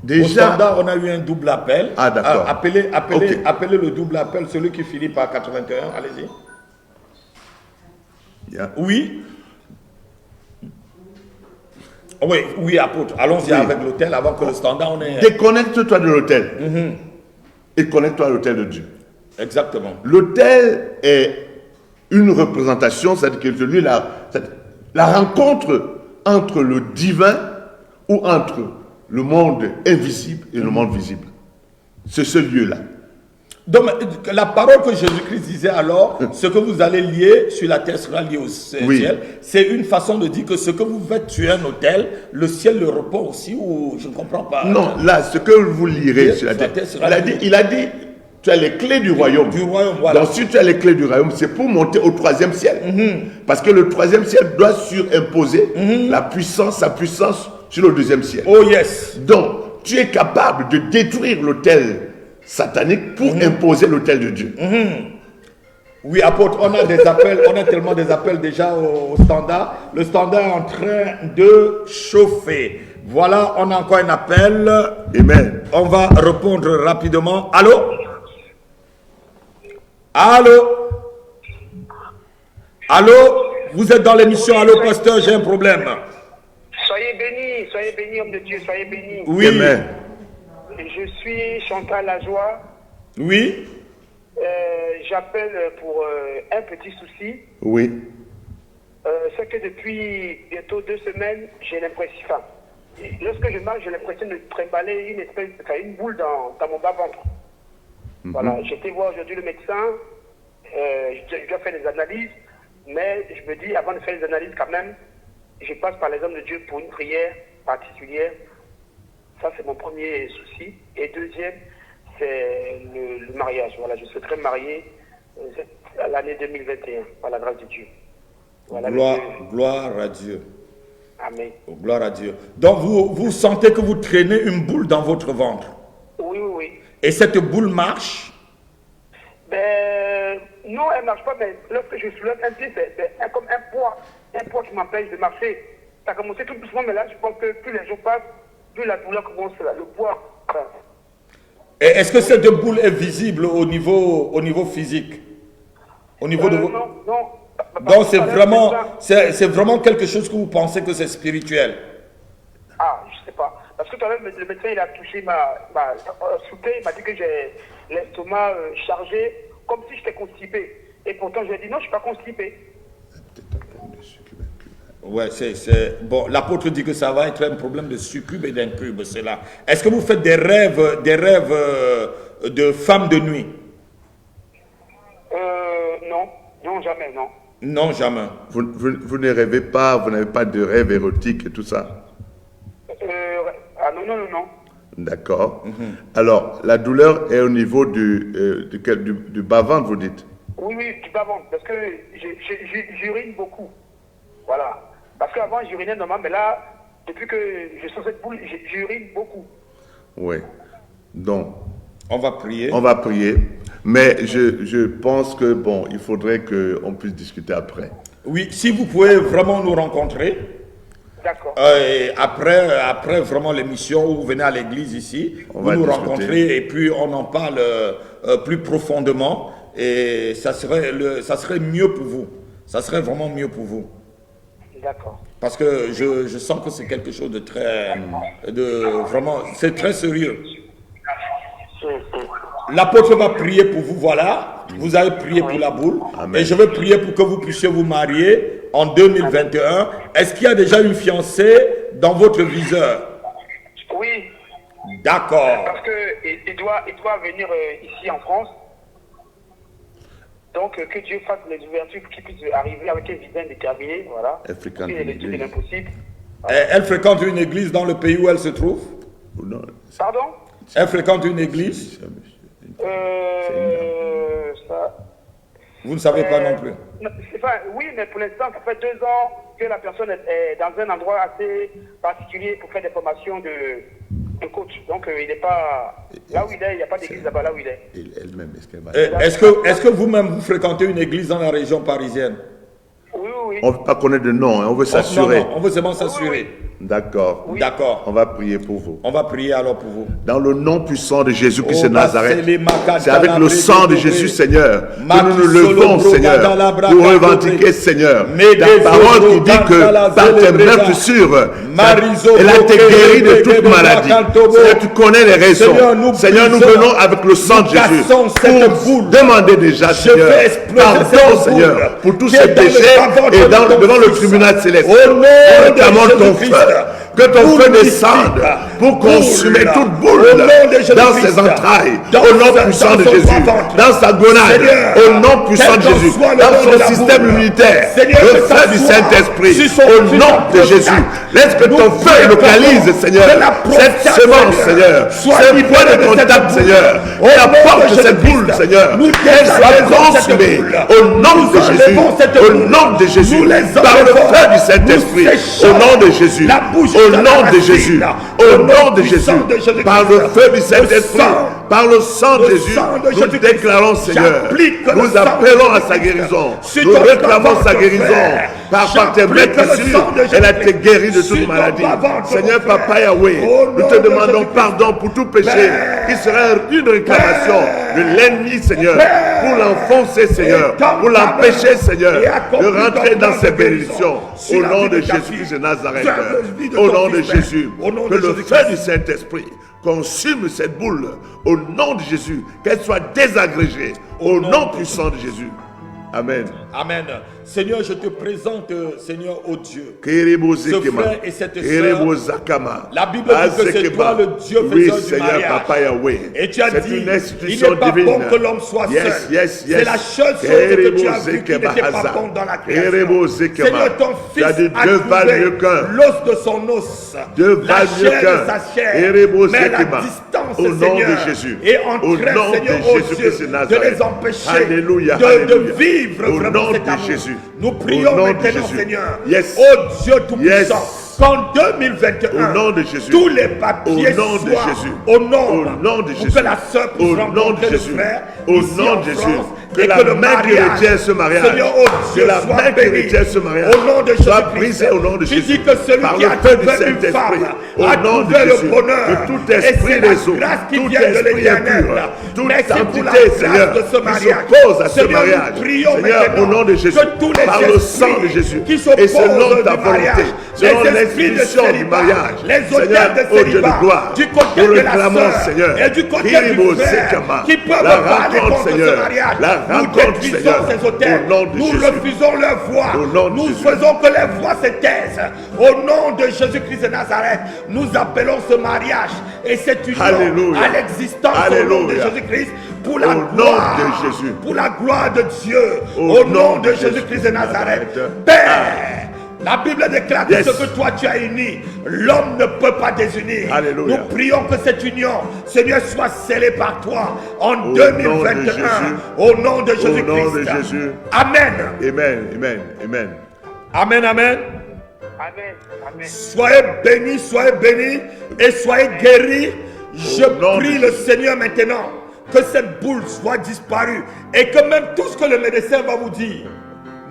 déjà... Au standard, on a eu un double appel. Ah, d'accord. Appelez le double appel, celui qui finit par 81. Allez-y. Yeah. Oui. Oui, apôtre. Allons-y avec l'hôtel avant que le standard, on ait... Déconnecte-toi de l'hôtel. Et connecte-toi à l'hôtel de Dieu. Exactement. L'hôtel est une représentation, c'est-à-dire que celui la rencontre entre le divin ou entre le monde invisible et le monde visible. C'est ce lieu-là. Donc, la parole que Jésus-Christ disait alors, ce que vous allez lier sur la terre sera lié au ciel. C'est une façon de dire que ce que vous faites sur un hôtel, le ciel le reprend aussi, ou je ne comprends pas. Non, là, ce que vous lirez sur la terre, il a dit, tu as les clés du royaume. Voilà. Donc, si tu as les clés du royaume, c'est pour monter au 3e ciel. Parce que le 3e ciel doit surimposer sa puissance sur le 2e ciel. Oh yes. Donc, tu es capable de détruire l'autel satanique pour imposer l'autel de Dieu. Oui, apôtre, on a des appels, on a tellement des appels déjà au standard. Le standard est en train de chauffer. Voilà, on a encore un appel. Amen. On va répondre rapidement. Allô? Allô? Allô? Vous êtes dans l'émission Allô, pasteur, j'ai un problème. Soyez bénis, homme de Dieu, soyez bénis. Oui. Amen. Je suis Chantal Lajoie. Oui. J'appelle pour un petit souci. Oui. C'est que depuis bientôt 2 semaines, j'ai l'impression, lorsque je marche, j'ai l'impression de trimballer une boule dans mon bas-ventre. Voilà, j'ai été voir aujourd'hui le médecin, je dois faire des analyses, mais je me dis, avant de faire les analyses quand même, je passe par les hommes de Dieu pour une prière particulière. Ça, c'est mon premier souci. Et deuxième, c'est le mariage. Voilà, je souhaiterais me marier à l'année 2021, par la grâce de Dieu. Voilà, gloire à Dieu. Amen. Gloire à Dieu. Donc, vous sentez que vous traînez une boule dans votre ventre. Oui. Et cette boule marche? Ben, non, elle ne marche pas, mais lorsque je soulève un pied, c'est comme un poids qui m'empêche de marcher. Ça a commencé tout doucement, mais là, je pense que plus les jours passent, plus la douleur commence, le poids. Et est-ce que cette boule est visible au niveau physique? Au niveau de vos... Non. Donc c'est vraiment quelque chose que vous pensez que c'est spirituel? Ah, je sais pas. Parce que quand même, le médecin, il a touché m'a sauté, il m'a dit que j'ai l'estomac chargé, comme si j'étais constipé. Et pourtant, je lui ai dit non, je ne suis pas constipé. Ouais, bon, l'apôtre dit que ça va être un problème de succube et d'incube, c'est là. Est-ce que vous faites des rêves de femmes de nuit? Non, jamais, non. Non, jamais. Vous ne rêvez pas, vous n'avez pas de rêve érotique et tout ça? Non. D'accord. Alors, la douleur est au niveau du bas-ventre, vous dites? Oui, du bas-ventre, parce que j'urine beaucoup. Voilà. Parce qu'avant, j'urinais normalement, mais là, depuis que je sens cette boule, j'urine beaucoup. Oui. Donc, on va prier. Mais je pense que, bon, il faudrait qu'on puisse discuter après. Oui, si vous pouvez vraiment nous rencontrer. D'accord. Après vraiment l'émission, où vous venez à l'église ici, vous nous rencontrez et puis on en parle plus profondément. Et ça serait mieux pour vous. Ça serait vraiment mieux pour vous. D'accord. Parce que je sens que c'est quelque chose de très, vraiment, c'est très sérieux. L'apôtre va prier pour vous, voilà. Vous avez prié pour la boule. Amen. Et je vais prier pour que vous puissiez vous marier en 2021. Est-ce qu'il y a déjà une fiancée dans votre viseur? Oui, D'accord. parce qu'il doit venir ici en France. Donc, que Dieu fasse les ouvertures pour qu'il puisse arriver avec un visa déterminé, voilà. Elle fréquente Et une l'étude de église. l'impossible. Elle fréquente une église dans le pays où elle se trouve? Ou non, Pardon? Elle fréquente une église? Ça... Vous ne savez pas non plus. Enfin, oui, mais pour l'instant, ça fait 2 ans que la personne est dans un endroit assez particulier pour faire des formations de coach. Donc, il n'est pas... Là où il est, il n'y a pas d'église là-bas, là où il est. Elle-même, est-ce qu'elle va... Est-ce que vous-même, vous fréquentez une église dans la région parisienne? Oui, oui. On ne veut pas connaître de nom, hein, on veut s'assurer. Non, on veut seulement s'assurer. D'accord. Oui. D'accord. On va prier pour vous. On va prier alors pour vous. Dans le nom puissant de Jésus-Christ Oh, de Nazareth, Basele Makadala c'est avec le sang de Brede Jésus, Brede. Seigneur, que Maki nous nous levons, Solo Seigneur, Brodala Brada pour Brede. revendiquer, Seigneur, Mede ta parole qui dit Zoro que Gandala par tes Zele Breda. blessures, Marizo elle a été Boke guérie de Brede toute Brede maladie. Bakantobo. Seigneur, tu connais les raisons. Seigneur, nous Nous brisons, venons avec le sang de nous Jésus cassons cette pour boule. demander déjà, Je Seigneur, fais exploser pardon, cette Seigneur, boule pour tous qui ces est dans le péchés bas-ventre et de ton devant le fils. tribunal céleste. Au nom Nous de réclamons ton Jésus-Christ. feu. Que ton Boule feu mystique. descende pour consumer Boule. toute boule Au nom de Jésus-Christ. dans ses entrailles, Dans au nom sa- puissant dans de son Jésus, bas-ventre. dans sa gonade, Seigneur, au nom puissant de quel qu'en Jésus, soit le dans nom de son la système boule. immunitaire, Seigneur, le que ça feu du soit Saint-Esprit, sur son au fils nom en de prostate. Jésus. Laisse que Nous ton feu prions localise, Seigneur, que la cette prostate, semence, Seigneur, soit ce libérée point de de cette contact, boule. Seigneur, Au et nom apporte de cette Jésus-Christ. boule, Seigneur, Nous qu'elle soit désavons cette consumée boule. au nom Nous de Jésus, enlevons cette au boule. nom de Jésus, Nous les par le enlevons. feu du Saint-Esprit, Nous au séchons nom de Jésus, la bouche au de la nom de racine. Jésus, Au au nom nom de puissant Jésus, de Jésus-Christ. par le feu du Le Saint-Esprit, sang. par le sang de Le Jésus, sang de nous Jésus-Christ. déclarons, Seigneur, J'applique le nous sang de appelons à Jésus-Christ. sa guérison, Sur nous ton réclamons sa bas-ventre, guérison, frère. par tes J'applique belles le sang blessures, de elle a Jésus-Christ. été guérie de Sur toute ton maladie. bas-ventre, Seigneur mon frère. Papa Yahweh, Au nous nom te de demandons Jésus-Christ. pardon pour tout péché Père. qui serait une réclamation de l'ennemi, Seigneur, pour l'enfoncer, Seigneur, pour l'empêcher, Seigneur, de rentrer dans ses bénédictions. Au nom de Jésus-Christ de Nazareth, au nom de Jésus, que le feu du Saint-Esprit consume cette boule au nom de Jésus, qu'elle soit désagrégée au nom puissant de Jésus. Amen. Amen. Seigneur, je te présente, Seigneur, ô Dieu. Ce frère et cette sœur, la Bible dit que c'est toi le Dieu oui, faiseur du Seigneur, mariage. Papa Yahweh. Et tu as C'est dit, une il institution n'est pas divine. bon que l'homme soit seul. C'est la seule chose que tu as vue qui n'était pas bon dans la création. Seigneur, ton Tu as fils dit a Dieu valent mieux trouvé qu'un. l'os de son os, Dieu la valent mieux chair qu'un. de sa chair, mais la distance, Au nom Seigneur, de Jésus. et Au entraîne, nom Seigneur, de ô Jésus-Christ Dieu, de de Nazareth. les empêcher Alléluia, de alléluia. vivre Au vraiment nom cet de amour. Jésus. Nous Au prions nom de maintenant, Jésus. Seigneur, Yes. ô Dieu Tout-Puissant, Yes. qu'en 2021, Au nom de Jésus. tous les papiers Au nom de soient Jésus. au nombre, Au nom de pour Jésus. que la sœur puisse Au nom rencontrer de le Jésus. frère Au ici nom en de Jésus. France, Que et la que le main qui mariage, retient ce mariage, Seigneur, ô Dieu, que la soit main qui béni. retient ce mariage Au nom de soit Jésus-Christ. brisée au nom de Tu Jésus. dis que celui Par qui le a feu du trouvé une Saint-Esprit. femme Au a nom de trouvé le Jésus. bonheur. Que tout Et esprit c'est la des eaux, grâce qui tout vient de esprit l'Éternel. impur, toute Merci pour la entité, grâce Seigneur, de ce qui mariage. s'oppose à ce Seigneur, nous mariage. prions Seigneur, maintenant au nom de Jésus, que tous les par le sang de esprits Jésus, qui et s'opposent selon ta du mariage, volonté, selon les esprits de l'institution du célibat, mariage, les auteurs Seigneur, de ô Dieu de célibat, gloire, du côté nous de la réclamons, sœur Seigneur, et du côté Kirimo du frère, Sekama, qui peuvent la parler rencontre, contre Seigneur, ce mariage. la Nous rencontre, détruisons Seigneur, ces auteurs. au nom de Nous Jésus. refusons leur voix. Au nom de Nous Jésus. faisons que les voix se taisent. Au nom de Jésus-Christ de Nazareth, nous appelons ce mariage et cette union Alléluia. à l'existence au nom de Alléluia. Jésus-Christ pour la Au nom gloire de Jésus. pour la gloire de Dieu. Au Au nom nom de de Jésus-Christ de Nazareth. Nazareth. Père, la Bible déclare Yes. que ce que toi tu as uni, l'homme ne peut pas désunir. Alléluia. Nous prions que cette union, Seigneur, soit scellée par toi en Au 2021. nom de Jésus. Au nom de Au Jésus-Christ. nom de Jésus. Amen. Amen, amen, amen. Amen, amen. Amen. Amen. Soyez bénis et soyez guéris. Je Au nom prie de le Seigneur maintenant que cette boule soit disparue et que même tout ce que le médecin va vous dire,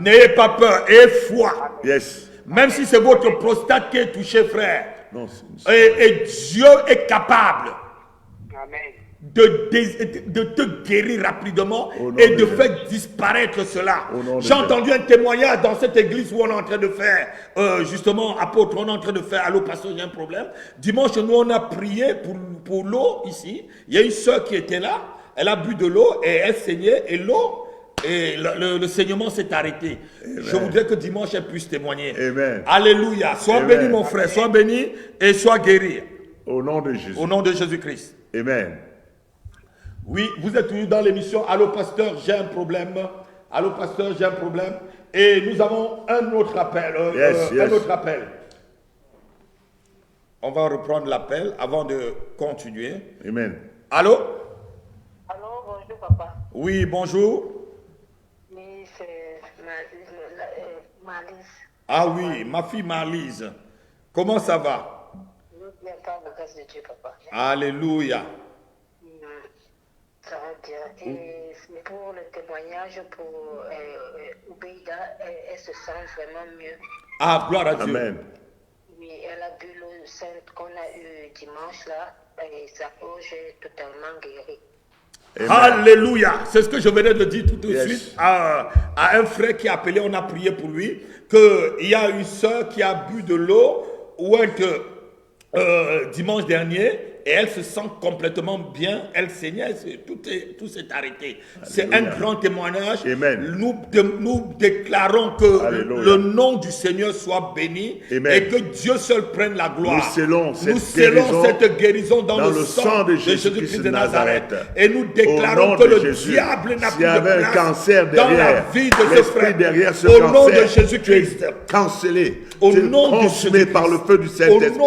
n'ayez pas peur, ayez foi. Yes. Même si c'est votre prostate qui est touchée, frère. Non, Et Dieu est capable. Amen. de te guérir rapidement et de faire disparaître cela. J'ai entendu un témoignage dans cette église où on est en train de faire, justement, apôtre, on est en train de faire, allô pasteur, j'ai un problème. Dimanche, nous on a prié pour l'eau ici. Il y a une soeur qui était là, elle a bu de l'eau et elle saignait et l'eau, et le saignement s'est arrêté. Amen. Je voudrais que dimanche elle puisse témoigner. Amen. Alléluia. Sois béni mon frère, sois béni et sois guéri. Au nom de Jésus. Au nom de Jésus-Christ. Amen. Oui, vous êtes toujours dans l'émission Allô pasteur, j'ai un problème. Allô pasteur, j'ai un problème. Et nous avons un autre appel. Un autre appel. On va reprendre l'appel avant de continuer. Amen. Allô? Allô, bonjour papa. Oui, bonjour. Oui, c'est Marlise. Ah oui, ma fille Marlise. Comment ça va? Bien, par la grâce de Dieu, papa. Alléluia. Ça va bien. Et pour le témoignage, pour Oubeida, elle se sent vraiment mieux. Ah, gloire à Dieu. Amen. Oui, elle a bu l'eau sainte qu'on a eue dimanche là, et sa gorge est totalement guérie. Amen. Alléluia. C'est ce que je venais de dire tout de suite à un frère qui a appelé, on a prié pour lui, qu'il y a une soeur qui a bu de l'eau dimanche dernier et elle se sent complètement bien, elle saignait, tout s'est arrêté. C'est un grand témoignage. Amen. Nous déclarons que le nom du Seigneur soit béni. Amen. Et que Dieu seul prenne la gloire. Nous scellons cette guérison dans le sang de Jésus-Christ de Nazareth. Et nous déclarons que le diable n'a plus de place dans la vie de ce frère. Au nom de Jésus-Christ. Cancellé. Au nom de Jésus-Christ. Par le feu du Saint-Esprit.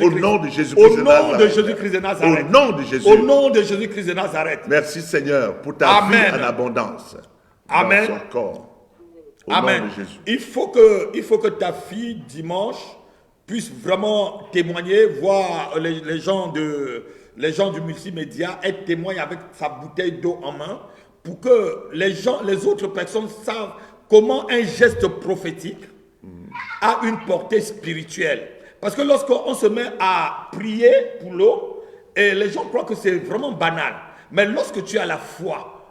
Au nom de Jésus-Christ de Nazareth. Au nom de Jésus. Au nom de Jésus-Christ de Nazareth. Merci Seigneur pour ta vie en abondance. Amen. Dans son corps. Au Amen. nom de Jésus. Il faut que ta fille dimanche puisse vraiment témoigner, voir les gens du multimédia, être témoin avec sa bouteille d'eau en main, pour que les autres personnes savent comment un geste prophétique a une portée spirituelle. Parce que lorsqu'on se met à prier pour l'eau, et les gens croient que c'est vraiment banal. Mais lorsque tu as la foi,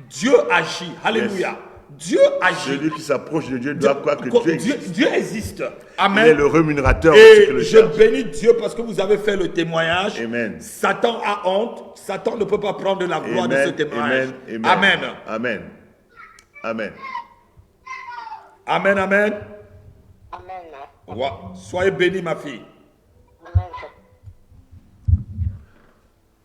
Dieu agit. Alléluia. Yes. Dieu agit. Celui qui s'approche de Dieu doit croire que Dieu existe. Dieu existe. Amen. Il est le rémunérateur. Et je bénis Dieu parce que vous avez fait le témoignage. Amen. Satan a honte. Satan ne peut pas prendre la gloire de ce témoignage. Amen. Amen. Amen. Amen. Amen. Amen. Amen. Soyez bénis, ma fille. Amen.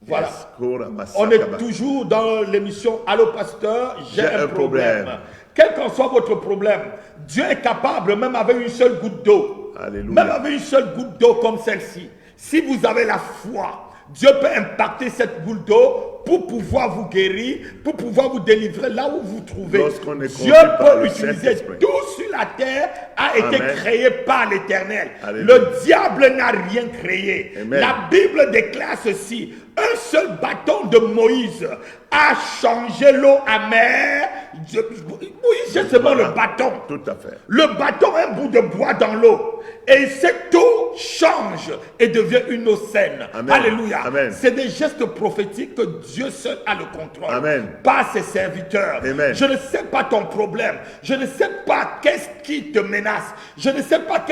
Voilà. Yes. On est toujours dans l'émission Allô pasteur, j'ai un problème. Quel qu'en soit votre problème, Dieu est capable, même avec une seule goutte d'eau, même avec une seule goutte d'eau comme celle-ci, si vous avez la foi, Dieu peut impacter cette goutte d'eau pour pouvoir vous guérir, pour pouvoir vous délivrer là où vous vous trouvez. Dieu peut utiliser tout sur la terre, a été créé par l'Éternel. Le diable n'a rien créé. Amen. La Bible déclare ceci: un seul bâton de Moïse a changé l'eau amère. Moïse, c'est seulement le bâton. Tout à fait. Le bâton est un bout de bois dans l'eau. Et cette eau change et devient une eau saine. Amen. Alléluia. C'est des gestes prophétiques que Dieu seul a le contrôle. Amen. Pas ses serviteurs. Amen. Je ne sais pas ton problème. Je ne sais pas qu'est-ce qui te menace. Je ne sais pas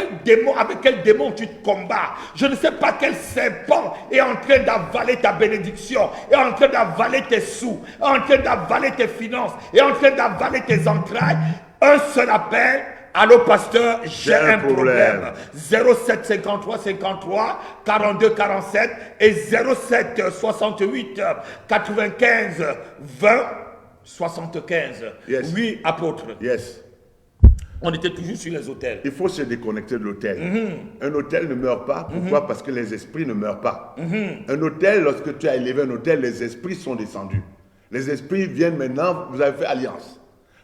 avec quel démon tu te combats. Je ne sais pas quel serpent est en train d'avaler ta bénédiction, est en train d'avaler tes sous, est en train d'avaler tes finances, est en train d'avaler tes entrailles. Un seul appel. Allô pasteur, j'ai un problème. 07 53 53 42 47 et 07 68 95 20 75. Yes. Oui, apôtre. Yes. On était toujours sur les hôtels. Il faut se déconnecter de l'hôtel. Un hôtel ne meurt pas. Pourquoi? Parce que les esprits ne meurent pas. Un hôtel, lorsque tu as élevé un hôtel, les esprits sont descendus. Les esprits viennent maintenant, vous avez fait alliance.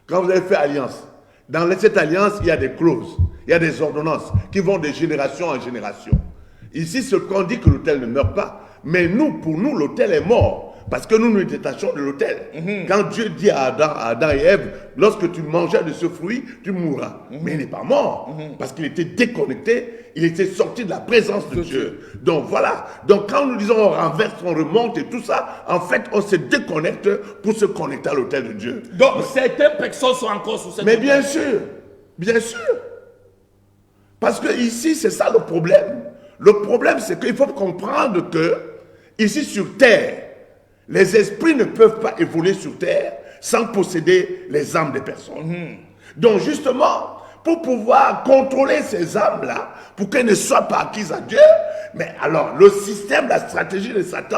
Quand vous avez fait alliance, dans cette alliance, il y a des clauses, il y a des ordonnances qui vont de génération en génération. Ici, ce qu'on dit que l'hôtel ne meurt pas, mais pour nous, l'hôtel est mort. Parce que nous nous détachons de l'autel. Quand Dieu dit à Adam et Ève, lorsque tu mangeras de ce fruit, tu mourras. Mais il n'est pas mort. Parce qu'il était déconnecté, il était sorti de la présence de Dieu. Donc voilà. Donc quand nous disons on renverse, on remonte et tout ça, en fait on se déconnecte pour se connecter à l'autel de Dieu. Donc certaines personnes sont encore sous cette Mais autel. bien sûr, bien sûr. Parce que ici, c'est ça le problème. Le problème, c'est qu'il faut comprendre que, ici sur terre, les esprits ne peuvent pas évoluer sur terre sans posséder les âmes des personnes. Donc justement, pour pouvoir contrôler ces âmes-là, pour qu'elles ne soient pas acquises à Dieu, mais alors le système, la stratégie de Satan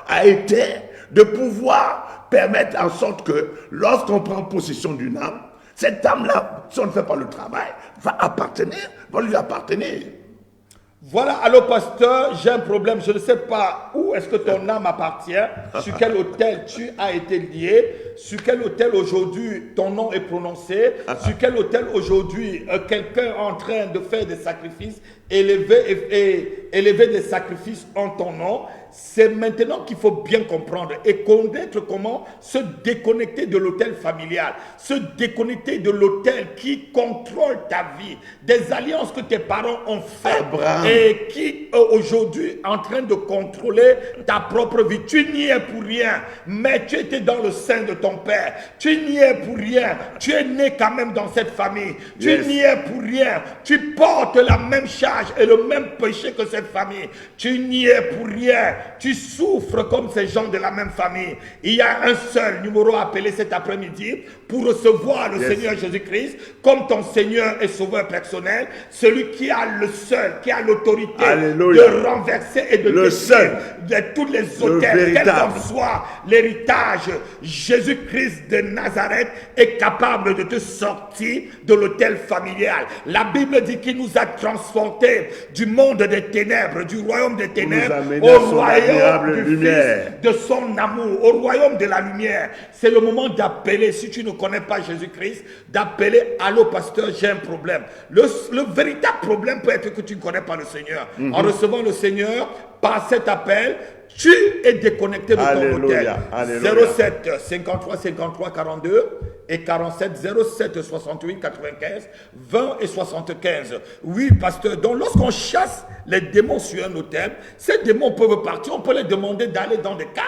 a été de pouvoir permettre en sorte que lorsqu'on prend possession d'une âme, cette âme-là, si on ne fait pas le travail, va lui appartenir. Voilà, allô pasteur, j'ai un problème, je ne sais pas où est-ce que ton âme appartient, sur quel autel tu as été lié, sur quel autel aujourd'hui ton nom est prononcé, sur quel autel aujourd'hui quelqu'un est en train de faire des sacrifices, élever des sacrifices en ton nom. C'est maintenant qu'il faut bien comprendre et connaître comment se déconnecter de l'autel familial, se déconnecter de l'autel qui contrôle ta vie, des alliances que tes parents ont faites et qui aujourd'hui en train de contrôler ta propre vie. Tu n'y es pour rien, mais tu étais dans le sein de ton père. Tu n'y es pour rien, tu es né quand même dans cette famille. Tu n'y es pour rien, tu portes la même charge et le même péché que cette famille. Tu n'y es pour rien. Tu souffres comme ces gens de la même famille. Il y a un seul numéro à appeler cet après-midi pour recevoir le Seigneur Jésus-Christ comme ton Seigneur et Sauveur personnel. Celui qui a le seul, qui a l'autorité de renverser et de détruire de tous les autels, quel qu'en soit l'héritage. Jésus-Christ de Nazareth est capable de te sortir de l'autel familial. La Bible dit qu'il nous a transportés du monde des ténèbres, du royaume des ténèbres, au royaume du Fils de son amour, au royaume de la lumière. C'est le moment d'appeler, si tu ne connais pas Jésus-Christ, d'appeler, allô pasteur, j'ai un problème. Le véritable problème peut être que tu ne connais pas le Seigneur. En recevant le Seigneur, par cet appel, tu es déconnecté de ton autel. 07 53 53 42 et 47 07 68 95 20 et 75. Oui, pasteur. Donc, lorsqu'on chasse les démons sur un autel, ces démons peuvent partir. On peut les demander d'aller dans des cages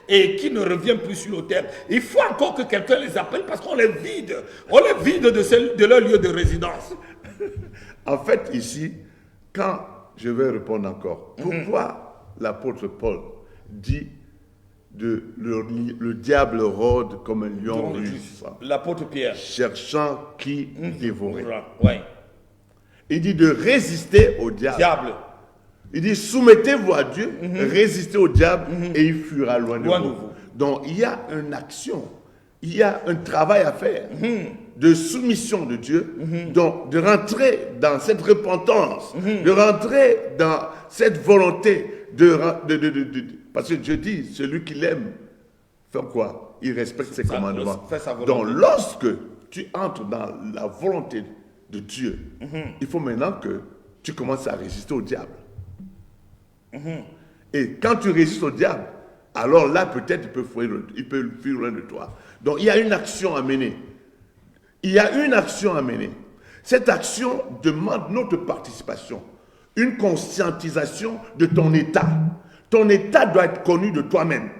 et qui ne reviennent plus sur l'autel. Il faut encore que quelqu'un les appelle parce qu'on les vide. On les vide de leur lieu de résidence. En fait, ici, quand je vais répondre encore, pourquoi l'apôtre Paul dit le diable rôde comme un lion rugissant, l'apôtre Pierre, cherchant qui dévorer. Ouais. Il dit de résister au diable. Il dit soumettez-vous à Dieu, résistez au diable et il fuira loin de vous. Donc il y a une action, il y a un travail à faire de soumission de Dieu, donc de rentrer dans cette repentance, de rentrer dans cette volonté parce que Dieu dit, celui qui l'aime, fait quoi? Il respecte ses commandements. Donc lorsque tu entres dans la volonté de Dieu, il faut maintenant que tu commences à résister au diable. Et quand tu résistes au diable, alors là peut-être il peut fuir loin de toi. Donc il y a une action à mener. Il y a une action à mener. Cette action demande notre participation. Une conscientisation de ton état. Ton état doit être connu de toi-même.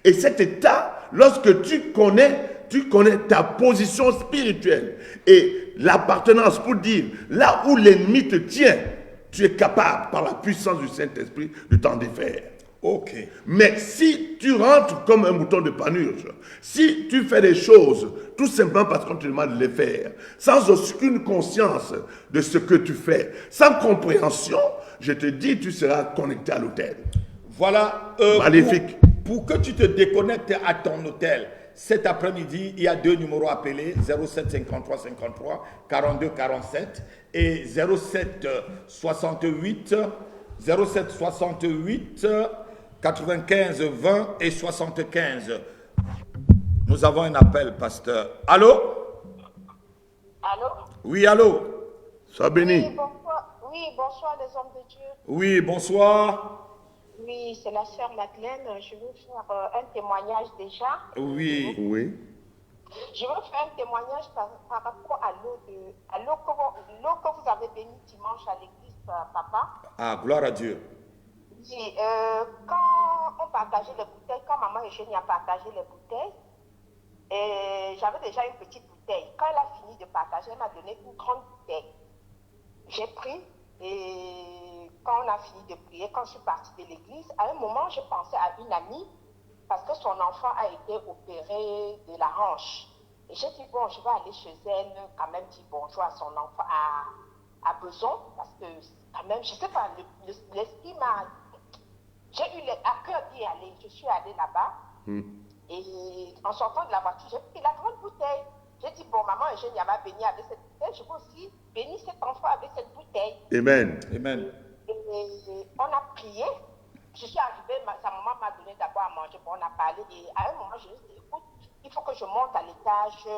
Et cet état, lorsque tu connais ta position spirituelle et l'appartenance pour dire là où l'ennemi te tient, tu es capable, par la puissance du Saint-Esprit, de t'en défaire. Ok. Mais si tu rentres comme un mouton de panurge, si tu fais des choses tout simplement parce qu'on te demande de les faire, sans aucune conscience de ce que tu fais, sans compréhension, je te dis, tu seras connecté à l'autel. Voilà. Maléfique. Pour que tu te déconnectes à ton autel, cet après-midi, il y a deux numéros appelés, 07 53 53 42 47 et 07 68 95 20 et 75. Nous avons un appel, pasteur. Allô? Allô? Oui, allô? Sois béni. Oui, bonsoir les hommes de Dieu. Oui, bonsoir. Oui, c'est la sœur Madeleine. Je veux faire un témoignage déjà. Oui. Oui. Je veux faire un témoignage par rapport à l'eau que vous avez bénie dimanche à l'église, papa. Ah, gloire à Dieu. Oui, quand on partageait les bouteilles, quand maman Eugénie a partagé les bouteilles, et j'avais déjà une petite bouteille. Quand elle a fini de partager, elle m'a donné une grande bouteille. J'ai pris et quand on a fini de prier, quand je suis partie de l'église, à un moment, je pensais à une amie parce que son enfant a été opéré de la hanche. Et j'ai dit, bon, je vais aller chez elle, quand même dire bonjour à son enfant, à besoin, parce que quand même, je ne sais pas, l'esprit m'a... J'ai eu à cœur d'y aller. Je suis allée là-bas. Et en sortant de la voiture, j'ai pris la grande bouteille. J'ai dit, bon, maman Eugénie m'a béni avec cette bouteille. Je veux aussi bénir cet enfant avec cette bouteille. Amen. Amen. Et on a prié. Je suis arrivée, sa maman m'a donné d'abord à manger. Bon, on a parlé. Et à un moment, je lui ai dit, écoute, il faut que je monte à l'étage,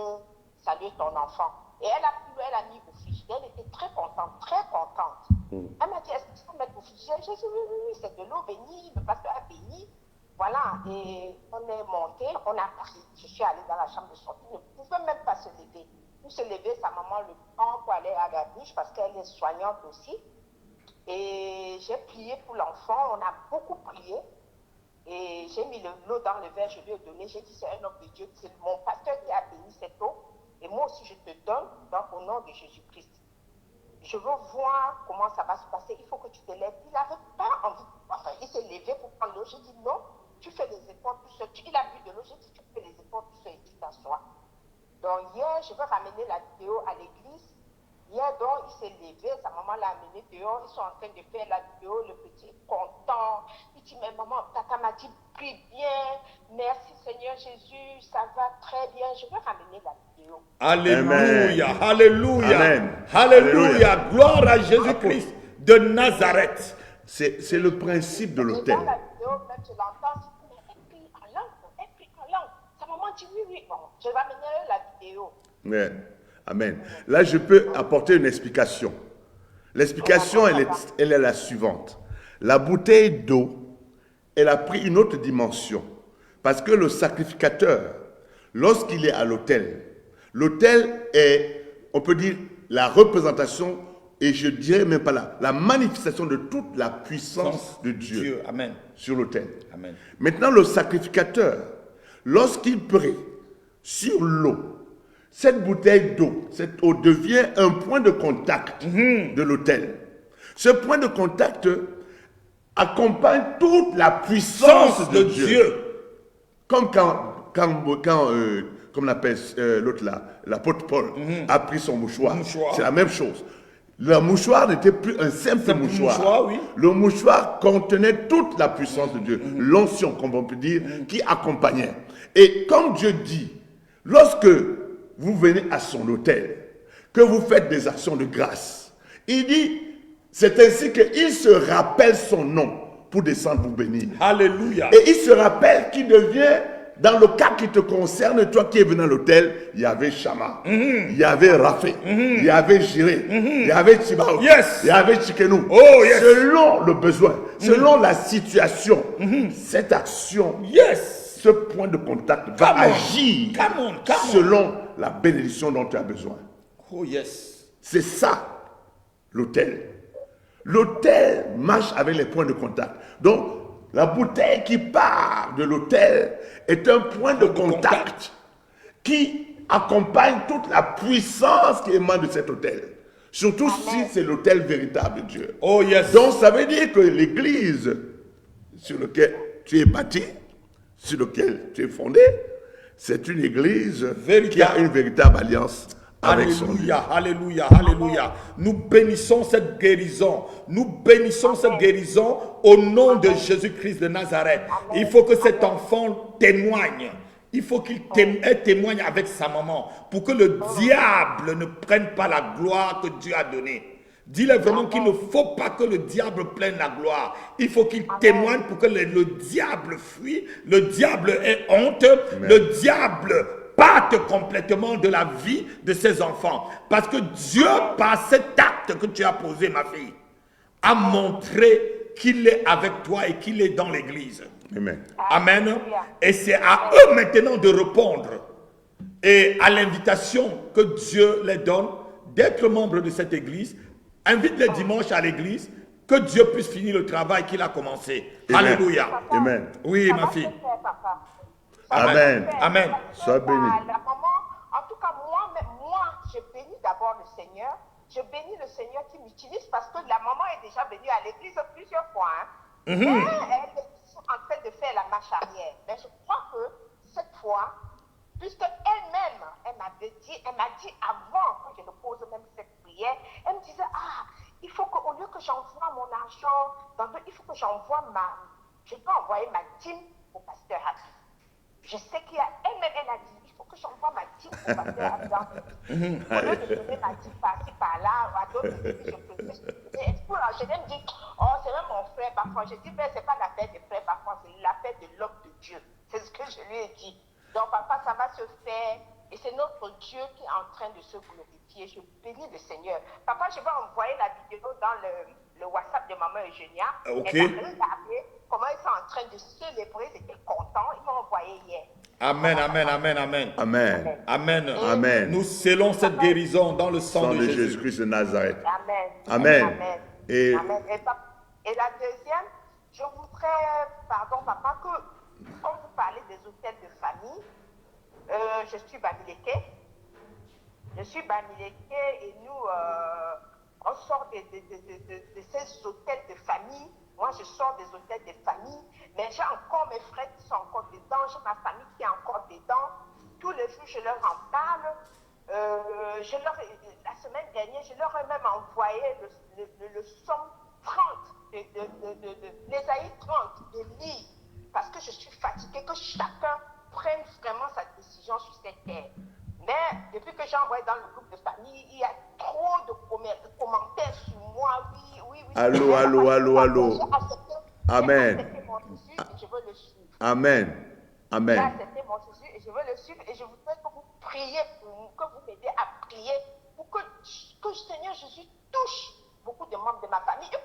saluer ton enfant. Et elle a mis au frigidaire. Elle était très contente, très contente. Elle m'a dit, est-ce que tu peux mettre au frigidaire? J'ai dit, oui, c'est de l'eau bénie, le pasteur a béni. Voilà, et on est monté, on a pris. Je suis allée dans la chambre de sortie, elle ne pouvait même pas se lever. Pour se lever, sa maman le prend pour aller à la douche parce qu'elle est soignante aussi. Et j'ai prié pour l'enfant, on a beaucoup prié. Et j'ai mis l'eau dans le verre, je lui ai donné. J'ai dit, c'est un homme de Dieu, c'est mon pasteur qui a béni cette eau. Et moi aussi, je te donne, donc au nom de Jésus-Christ. Je veux voir comment ça va se passer, il faut que tu te lèves. Il n'avait pas envie, enfin, il s'est levé pour prendre l'eau. J'ai dit, non, tu fais les efforts tout seul. Il a bu de l'eau, j'ai dit, tu fais les efforts tout seul et tu t'assois. Donc hier, je vais ramener la vidéo à l'église. Hier, donc, il s'est levé, sa maman l'a amené dehors, ils sont en train de faire la vidéo, le petit est content. Il dit, mais maman, tata m'a dit, prie bien, merci Seigneur Jésus, ça va très bien. Je vais ramener la vidéo. Alléluia, Amen. alléluia, Amen. alléluia. Gloire à Jésus-Christ de Nazareth. C'est le principe de Et l'autel. dans la vidéo, même je l'entends, mais elle prie en langue, elle prie en langue. Sa maman dit, oui, bon, je vais amener la vidéo. Ouais. Amen. Là, je peux apporter une explication. L'explication, elle est la suivante. La bouteille d'eau, elle a pris une autre dimension. Parce que le sacrificateur, lorsqu'il est à l'autel est, on peut dire, la représentation, et je dirais même pas là, la manifestation de toute la puissance de Dieu Amen. sur l'autel. Amen. Maintenant, le sacrificateur, lorsqu'il prie sur l'eau, cette bouteille d'eau, cette eau devient un point de contact de l'autel. Ce point de contact accompagne toute la puissance de Dieu. Comme quand comme on appelle l'autre là, l'apôtre Paul a pris son mouchoir. C'est la même chose. Le mouchoir n'était plus un simple mouchoir. Oui. Le mouchoir contenait toute la puissance de Dieu. L'onction, comme on peut dire, qui accompagnait. Et comme Dieu dit, lorsque vous venez à son autel, que vous faites des actions de grâce, il dit, c'est ainsi qu'il se rappelle son nom pour descendre vous bénir. Alléluia. Et il se rappelle qu'il devient, dans le cas qui te concerne, toi qui es venu à l'autel, il y avait Shama, il y avait Raphaël, il y avait Jiré, il y avait Tibaou, Yes. il y avait Chikenou. Oh, yes. Selon le besoin, selon la situation, cette action, Yes. ce point de contact va Come on. agir Come on. selon la bénédiction dont tu as besoin. Oh, yes. C'est ça, l'autel. L'autel marche avec les points de contact. Donc, la bouteille qui part de l'autel est un point de contact qui accompagne toute la puissance qui émane de cet autel. Surtout si c'est l'autel véritable de Dieu. Oh, yes. Donc, ça veut dire que l'église sur laquelle tu es bâti, sur laquelle tu es fondé, c'est une église qui a une véritable alliance avec son Dieu. Alléluia, alléluia, alléluia. Nous bénissons cette guérison. Nous bénissons cette guérison au nom de Jésus-Christ de Nazareth. Il faut que cet enfant témoigne. Il faut qu'il témoigne avec sa maman pour que le diable ne prenne pas la gloire que Dieu a donnée. Dis-le vraiment qu'il ne faut pas que le diable prenne la gloire. Il faut qu'il témoigne pour que le diable fuit, le diable ait honte, le diable parte complètement de la vie de ses enfants. Parce que Dieu, par cet acte que tu as posé, ma fille, a montré qu'il est avec toi et qu'il est dans l'église. Amen. Amen. Et c'est à eux maintenant de répondre et à l'invitation que Dieu les donne d'être membres de cette église. Invite les dimanches à l'église, que Dieu puisse finir le travail qu'il a commencé. Amen. Alléluia. Amen. Oui, Ça ma va fille. se faire, papa. Amen. Amen. Sois béni. La maman, en tout cas, moi, je bénis d'abord le Seigneur. Je bénis le Seigneur qui m'utilise parce que la maman est déjà venue à l'église plusieurs fois. Hein. Mais elle est en train de faire la marche arrière. Mais je crois que cette fois, puisque elle-même, elle m'a dit avant que je ne pose même cette prière, elle me disait, il faut qu'au lieu que j'envoie mon argent, il faut que je peux envoyer ma dîme au pasteur Happy. Je sais elle-même, elle a dit, il faut que j'envoie ma dîme au pasteur Happy. Au lieu de donner ma dîme par-ci, par-là, à d'autres pays, je me dis, c'est même mon frère parfois. Je dis, mais c'est pas l'affaire des frères parfois, c'est l'affaire de l'homme de Dieu. C'est ce que je lui ai dit. Donc, papa, ça va se faire. Et c'est notre Dieu qui est en train de se glorifier. Je bénis le Seigneur. Papa, je vais envoyer la vidéo dans le WhatsApp de maman Eugénia. Ok. Elle a regardé comment ils sont en train de célébrer. Ils étaient contents. Ils m'ont envoyé hier. Amen, amen, amen, amen. Amen. Amen. Amen. Nous scellons cette guérison dans le sang Sang de de Jésus. Jésus-Christ de Nazareth. Amen. Amen. Amen. Et- Amen. Et la deuxième, je voudrais, pardon papa, que quand vous parlez des hôtels de famille, je suis Bamileke. Et nous, on sort de ces hôtels de famille. Moi, je sors des hôtels de famille, mais j'ai encore mes frères qui sont encore dedans, j'ai ma famille qui est encore dedans. Tous les jours, je leur en parle. La semaine dernière, je leur ai même envoyé le somme 30, l'Ésaïe 30 de lire, parce que je suis fatiguée, que chacun prenne vraiment sa décision sur cette terre. Mais depuis que j'ai envoyé dans le groupe de famille, il y a trop de commentaires sur moi. Oui. Allô. J'ai accepté mon Jésus et je veux le suivre. Amen. J'ai Amen. accepté mon Jésus et je veux le suivre et je voudrais que vous priez pour nous, que vous m'aidez à prier pour que le Seigneur Jésus touche beaucoup de membres de ma famille. Ils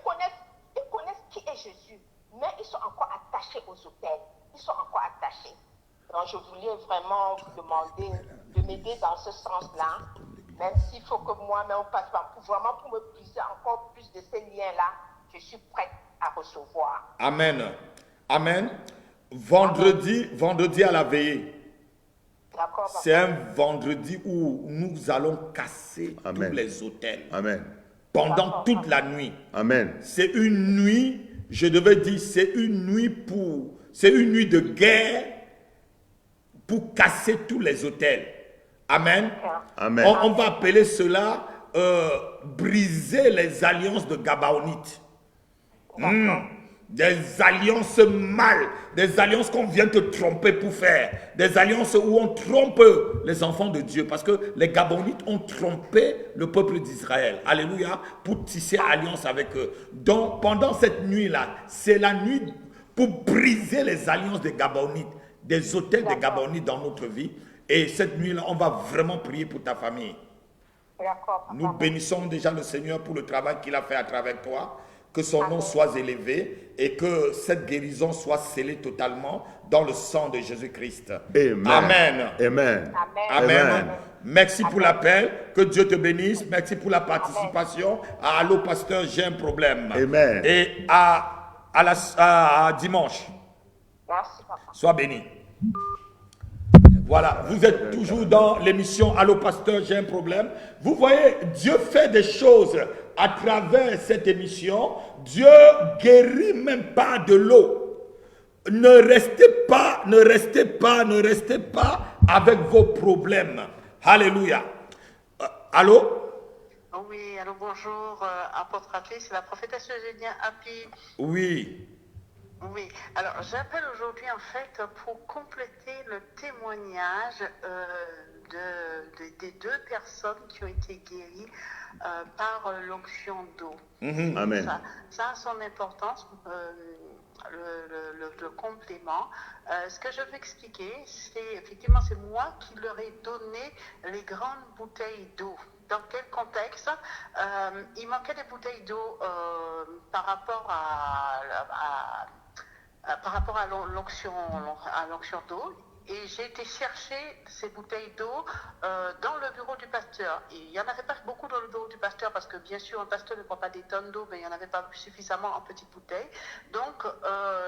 connaissent qui est Jésus, mais ils sont encore attachés aux hôtels. Ils sont encore attachés. Donc je voulais vraiment vous demander de m'aider dans ce sens-là, même s'il faut que moi-même on passe par vraiment pour me briser encore plus de ces liens-là, je suis prête à recevoir. Amen. Amen. Vendredi à la veillée. D'accord, papa? C'est un vendredi où nous allons casser Amen. tous les hôtels Amen. pendant toute la nuit. Amen. C'est une nuit, je devais dire, c'est une nuit de guerre pour casser tous les hôtels. Amen. Amen. On va appeler cela briser les alliances de Gabaonites. Des alliances mal, des alliances qu'on vient te tromper pour faire, des alliances où on trompe les enfants de Dieu, parce que les Gabonites ont trompé le peuple d'Israël, alléluia, pour tisser alliance avec eux. Donc pendant cette nuit-là, c'est la nuit pour briser les alliances des Gabonites, des hôtels des Gabonites dans notre vie, et cette nuit-là, on va vraiment prier pour ta famille. D'accord, papa. Nous bénissons déjà le Seigneur pour le travail qu'il a fait à travers toi. Que son nom soit élevé et que cette guérison soit scellée totalement dans le sang de Jésus-Christ. Amen. Amen. Amen. Amen. Merci pour l'appel. Que Dieu te bénisse. Merci pour la participation. Allô, pasteur, j'ai un problème. Amen. Et à dimanche. Merci, papa. Sois béni. Voilà, vous êtes toujours dans l'émission Allô pasteur, j'ai un problème. Vous voyez, Dieu fait des choses à travers cette émission. Dieu guérit même pas de l'eau. Ne restez pas avec vos problèmes. Alléluia. Allô? Oui, alors bonjour, apôtre Happy, c'est la prophétesse Eugénia Happy. Oui. Oui, alors j'appelle aujourd'hui en fait pour compléter le témoignage des deux personnes qui ont été guéries par l'onction d'eau. Amen. Ça a son importance, le complément. Ce que je veux expliquer, c'est effectivement c'est moi qui leur ai donné les grandes bouteilles d'eau. Dans quel contexte, il manquait des bouteilles d'eau par rapport à l'onction d'eau. Et j'ai été chercher ces bouteilles d'eau dans le bureau du pasteur. Et il n'y en avait pas beaucoup dans le bureau du pasteur parce que bien sûr un pasteur ne prend pas des tonnes d'eau, mais il n'y en avait pas suffisamment en petites bouteilles. Donc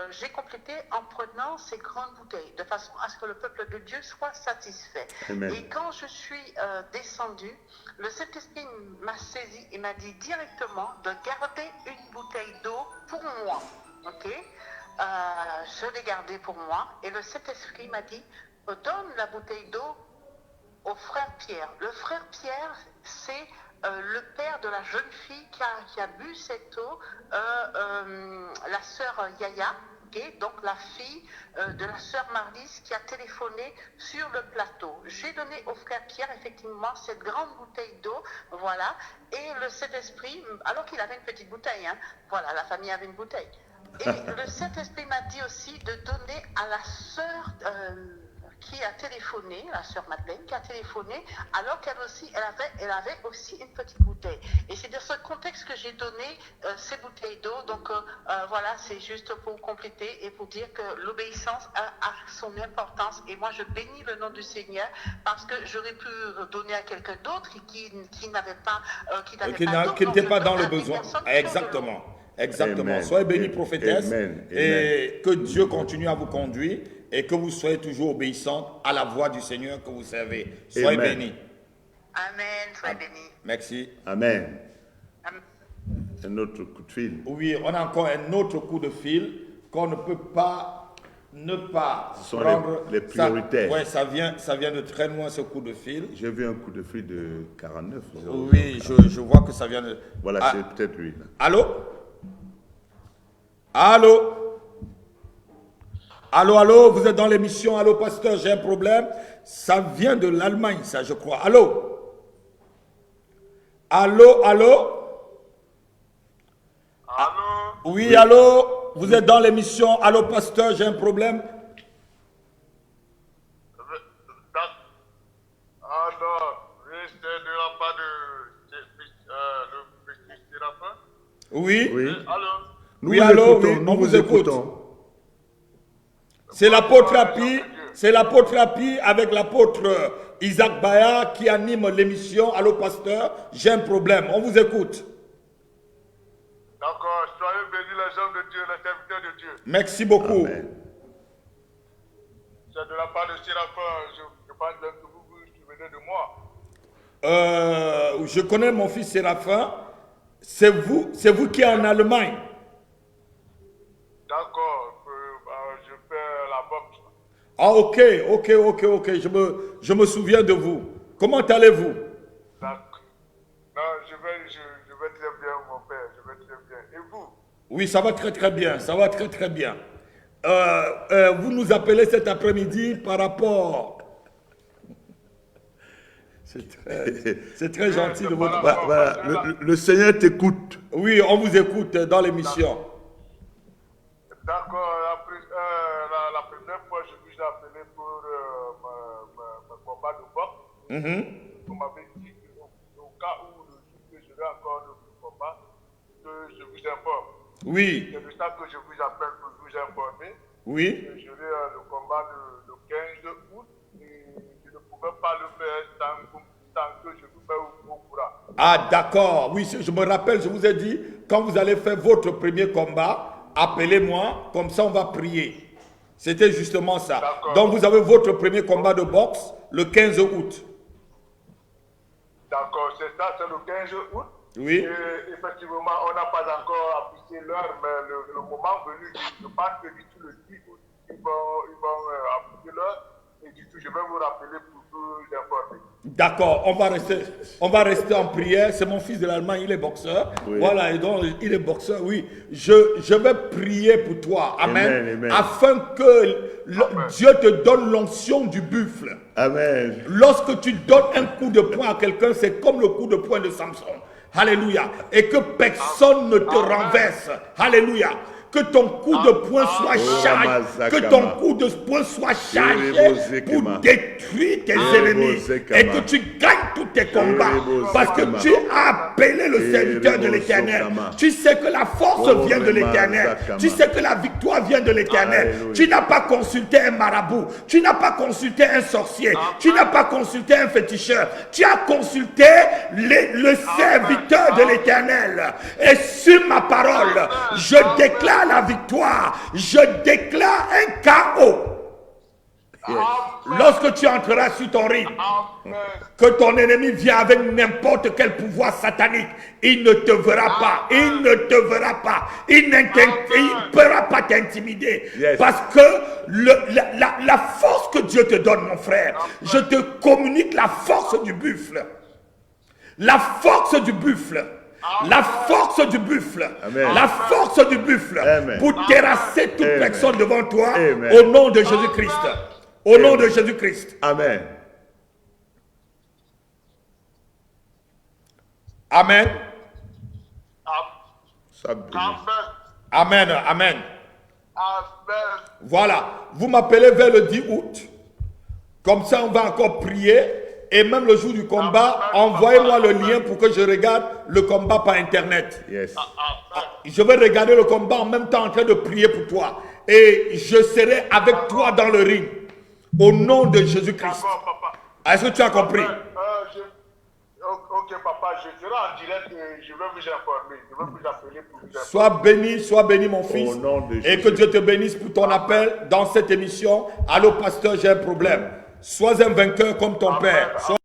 j'ai complété en prenant ces grandes bouteilles de façon à ce que le peuple de Dieu soit satisfait. Amen. Et quand je suis descendue, le Saint-Esprit m'a saisi et m'a dit directement de garder une bouteille d'eau pour moi. Ok? Je l'ai gardé pour moi et le Saint-Esprit m'a dit donne la bouteille d'eau au frère Pierre. Le frère Pierre, c'est le père de la jeune fille qui a bu cette eau, la sœur Yaya, okay? Donc la fille de la sœur Marlise qui a téléphoné sur le plateau. J'ai donné au frère Pierre effectivement cette grande bouteille d'eau, voilà, et le Saint-Esprit, alors qu'il avait une petite bouteille, hein, voilà, la famille avait une bouteille. Et le Saint-Esprit m'a dit aussi de donner à la sœur qui a téléphoné, la sœur Madeleine qui a téléphoné, alors qu'elle aussi, elle avait aussi une petite bouteille. Et c'est dans ce contexte que j'ai donné ces bouteilles d'eau. Donc voilà, c'est juste pour compléter et pour dire que l'obéissance a son importance. Et moi, je bénis le nom du Seigneur parce que j'aurais pu donner à quelqu'un d'autre qui n'avait pas, qui n'était pas dans le besoin. Exactement. Exactement. Amen. Soyez bénis, prophétesse, Amen. et que Dieu continue à vous conduire et que vous soyez toujours obéissante à la voix du Seigneur que vous servez. Soyez Amen. bénis. Amen, soyez bénis. Merci. Amen. Amen. Un autre coup de fil. Oui, on a encore un autre coup de fil qu'on ne peut pas ne pas Ce sont prendre. les prioritaires. Oui, ça vient de très loin ce coup de fil. J'ai vu un coup de fil de 49. Oui, je vois que ça vient de... Voilà, Ah, c'est peut-être lui. Là. allô? Allô? Allô, allô, vous êtes dans l'émission Allô, pasteur, j'ai un problème. Ça vient de l'Allemagne, ça, je crois. Allô? Allô, allô? Allô? Oui, allô? Vous êtes dans l'émission Allô, pasteur, j'ai un problème. Ah non, oui, c'est de la part de le monsieur Séraphin. Oui? Oui. Allô? Nous Oui, vous allô, écoutons, oui, nous on vous vous écoute. écoutons. C'est l'apôtre Rapi, c'est l'apôtre Rapi avec l'apôtre Isaac Baya qui anime l'émission Allô, pasteur, j'ai un problème. On vous écoute. D'accord, soyez bénis les hommes de Dieu, les serviteurs de Dieu. Merci beaucoup. Amen. C'est de la part de Séraphin, je pense que vous vous souvenez de moi. Je connais mon fils Séraphin. C'est vous qui êtes en Allemagne. D'accord, je fais la boxe. Ah, ok. Je me souviens de vous. Comment allez-vous? D'accord. Non, je vais très bien, mon père, je vais très bien. Et vous? Oui, ça va très bien. Ça va très bien. Vous nous appelez cet après-midi par rapport... C'est très gentil de votre part. Voilà, le Seigneur t'écoute. Oui, on vous écoute dans l'émission. D'accord, la première fois, je vous ai appelé pour mon combat de boxe. Vous m'avez dit qu'au cas où le jour que je vais encore le combat, que je vous informe. Oui, C'est de ça que je vous appelle pour vous informer. oui. J'aurai le combat le 15 août et je ne pouvais pas le faire tant que je vous mets au courant. Ah, d'accord. Oui, je me rappelle, je vous ai dit, quand vous allez faire votre premier combat, appelez-moi, comme ça on va prier. C'était justement ça. Donc vous avez votre premier combat de boxe le 15 août. D'accord, c'est ça, c'est le 15 août. Oui. Et effectivement, on n'a pas encore appliqué l'heure, mais le moment venu, je pense que du tout le 10 août, ils vont appliquer l'heure. Et du tout, je vais vous rappeler pour vous informer. D'accord, on va rester en prière. C'est mon fils de l'Allemagne, il est boxeur. Oui. Voilà, et donc il est boxeur, oui. Je vais prier pour toi. Amen. Amen. Afin que Dieu te donne l'onction du buffle. Amen. Lorsque tu donnes un coup de poing à quelqu'un, c'est comme le coup de poing de Samson. Alléluia. Et que personne ne te renverse. Alléluia. Que ton coup de poing soit chargé. Que ton coup de poing soit chargé pour détruire tes ennemis. Et que tu gagnes tous tes combats. Parce que tu as appelé le serviteur de l'Éternel. Tu sais que la force vient de l'Éternel. Tu sais que la victoire vient de l'Éternel. Tu n'as pas consulté un marabout. Tu n'as pas consulté un sorcier. Tu n'as pas consulté un féticheur. Tu as consulté le serviteur de l'Éternel. Et sur ma parole, je déclare la victoire. Je déclare un chaos. Lorsque tu entreras sur ton rythme, que ton ennemi vient avec n'importe quel pouvoir satanique, il ne te verra pas. Il ne te verra pas. Il ne pourra pas t'intimider. Parce que la force que Dieu te donne, mon frère, je te communique la force du buffle. La force du buffle. La force du buffle. Amen. La force du buffle. Amen. Pour terrasser toute Amen. personne devant toi. Amen. Au nom de Jésus-Christ. Au nom de Jésus-Christ. Amen. Amen. Sois béni. Amen. Amen. Amen. Voilà. Vous m'appelez vers le 10 août. Comme ça, on va encore prier. Et même le jour du combat, envoyez-moi le lien pour que je regarde le combat par Internet. Yes. Je vais regarder le combat en même temps en train de prier pour toi. Et je serai avec toi dans le ring. Au nom de Jésus-Christ. Est-ce que tu as compris? Ok, papa, je serai en direct et je vais vous informer. Je vais vous appeler pour vous informer. Sois béni mon fils. Au nom de Et Jésus. que Dieu te bénisse pour ton appel dans cette émission. Allô, pasteur, j'ai un problème. Sois un vainqueur comme ton père. Sois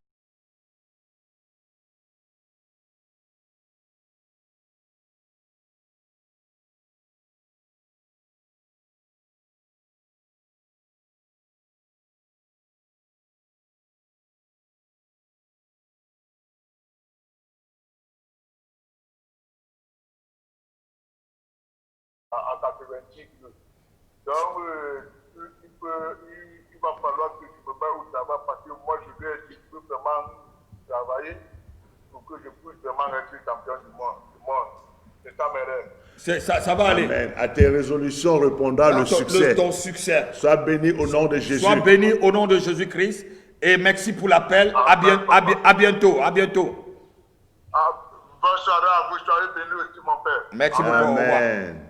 à 90 kilos. Donc, il va falloir que tu me mettes au travail parce que moi, je vais vraiment travailler pour que je puisse vraiment être champion du monde. C'est ça mes rêves. ça va aller. Amen. À tes résolutions répondra le succès. Ton succès. Sois béni au nom de Jésus. Sois béni au nom de Jésus-Christ. Et merci pour l'appel. À bientôt. À bientôt. Bonne soirée à vous. Soyez bénis aussi, mon père. Merci beaucoup. Au revoir. Amen.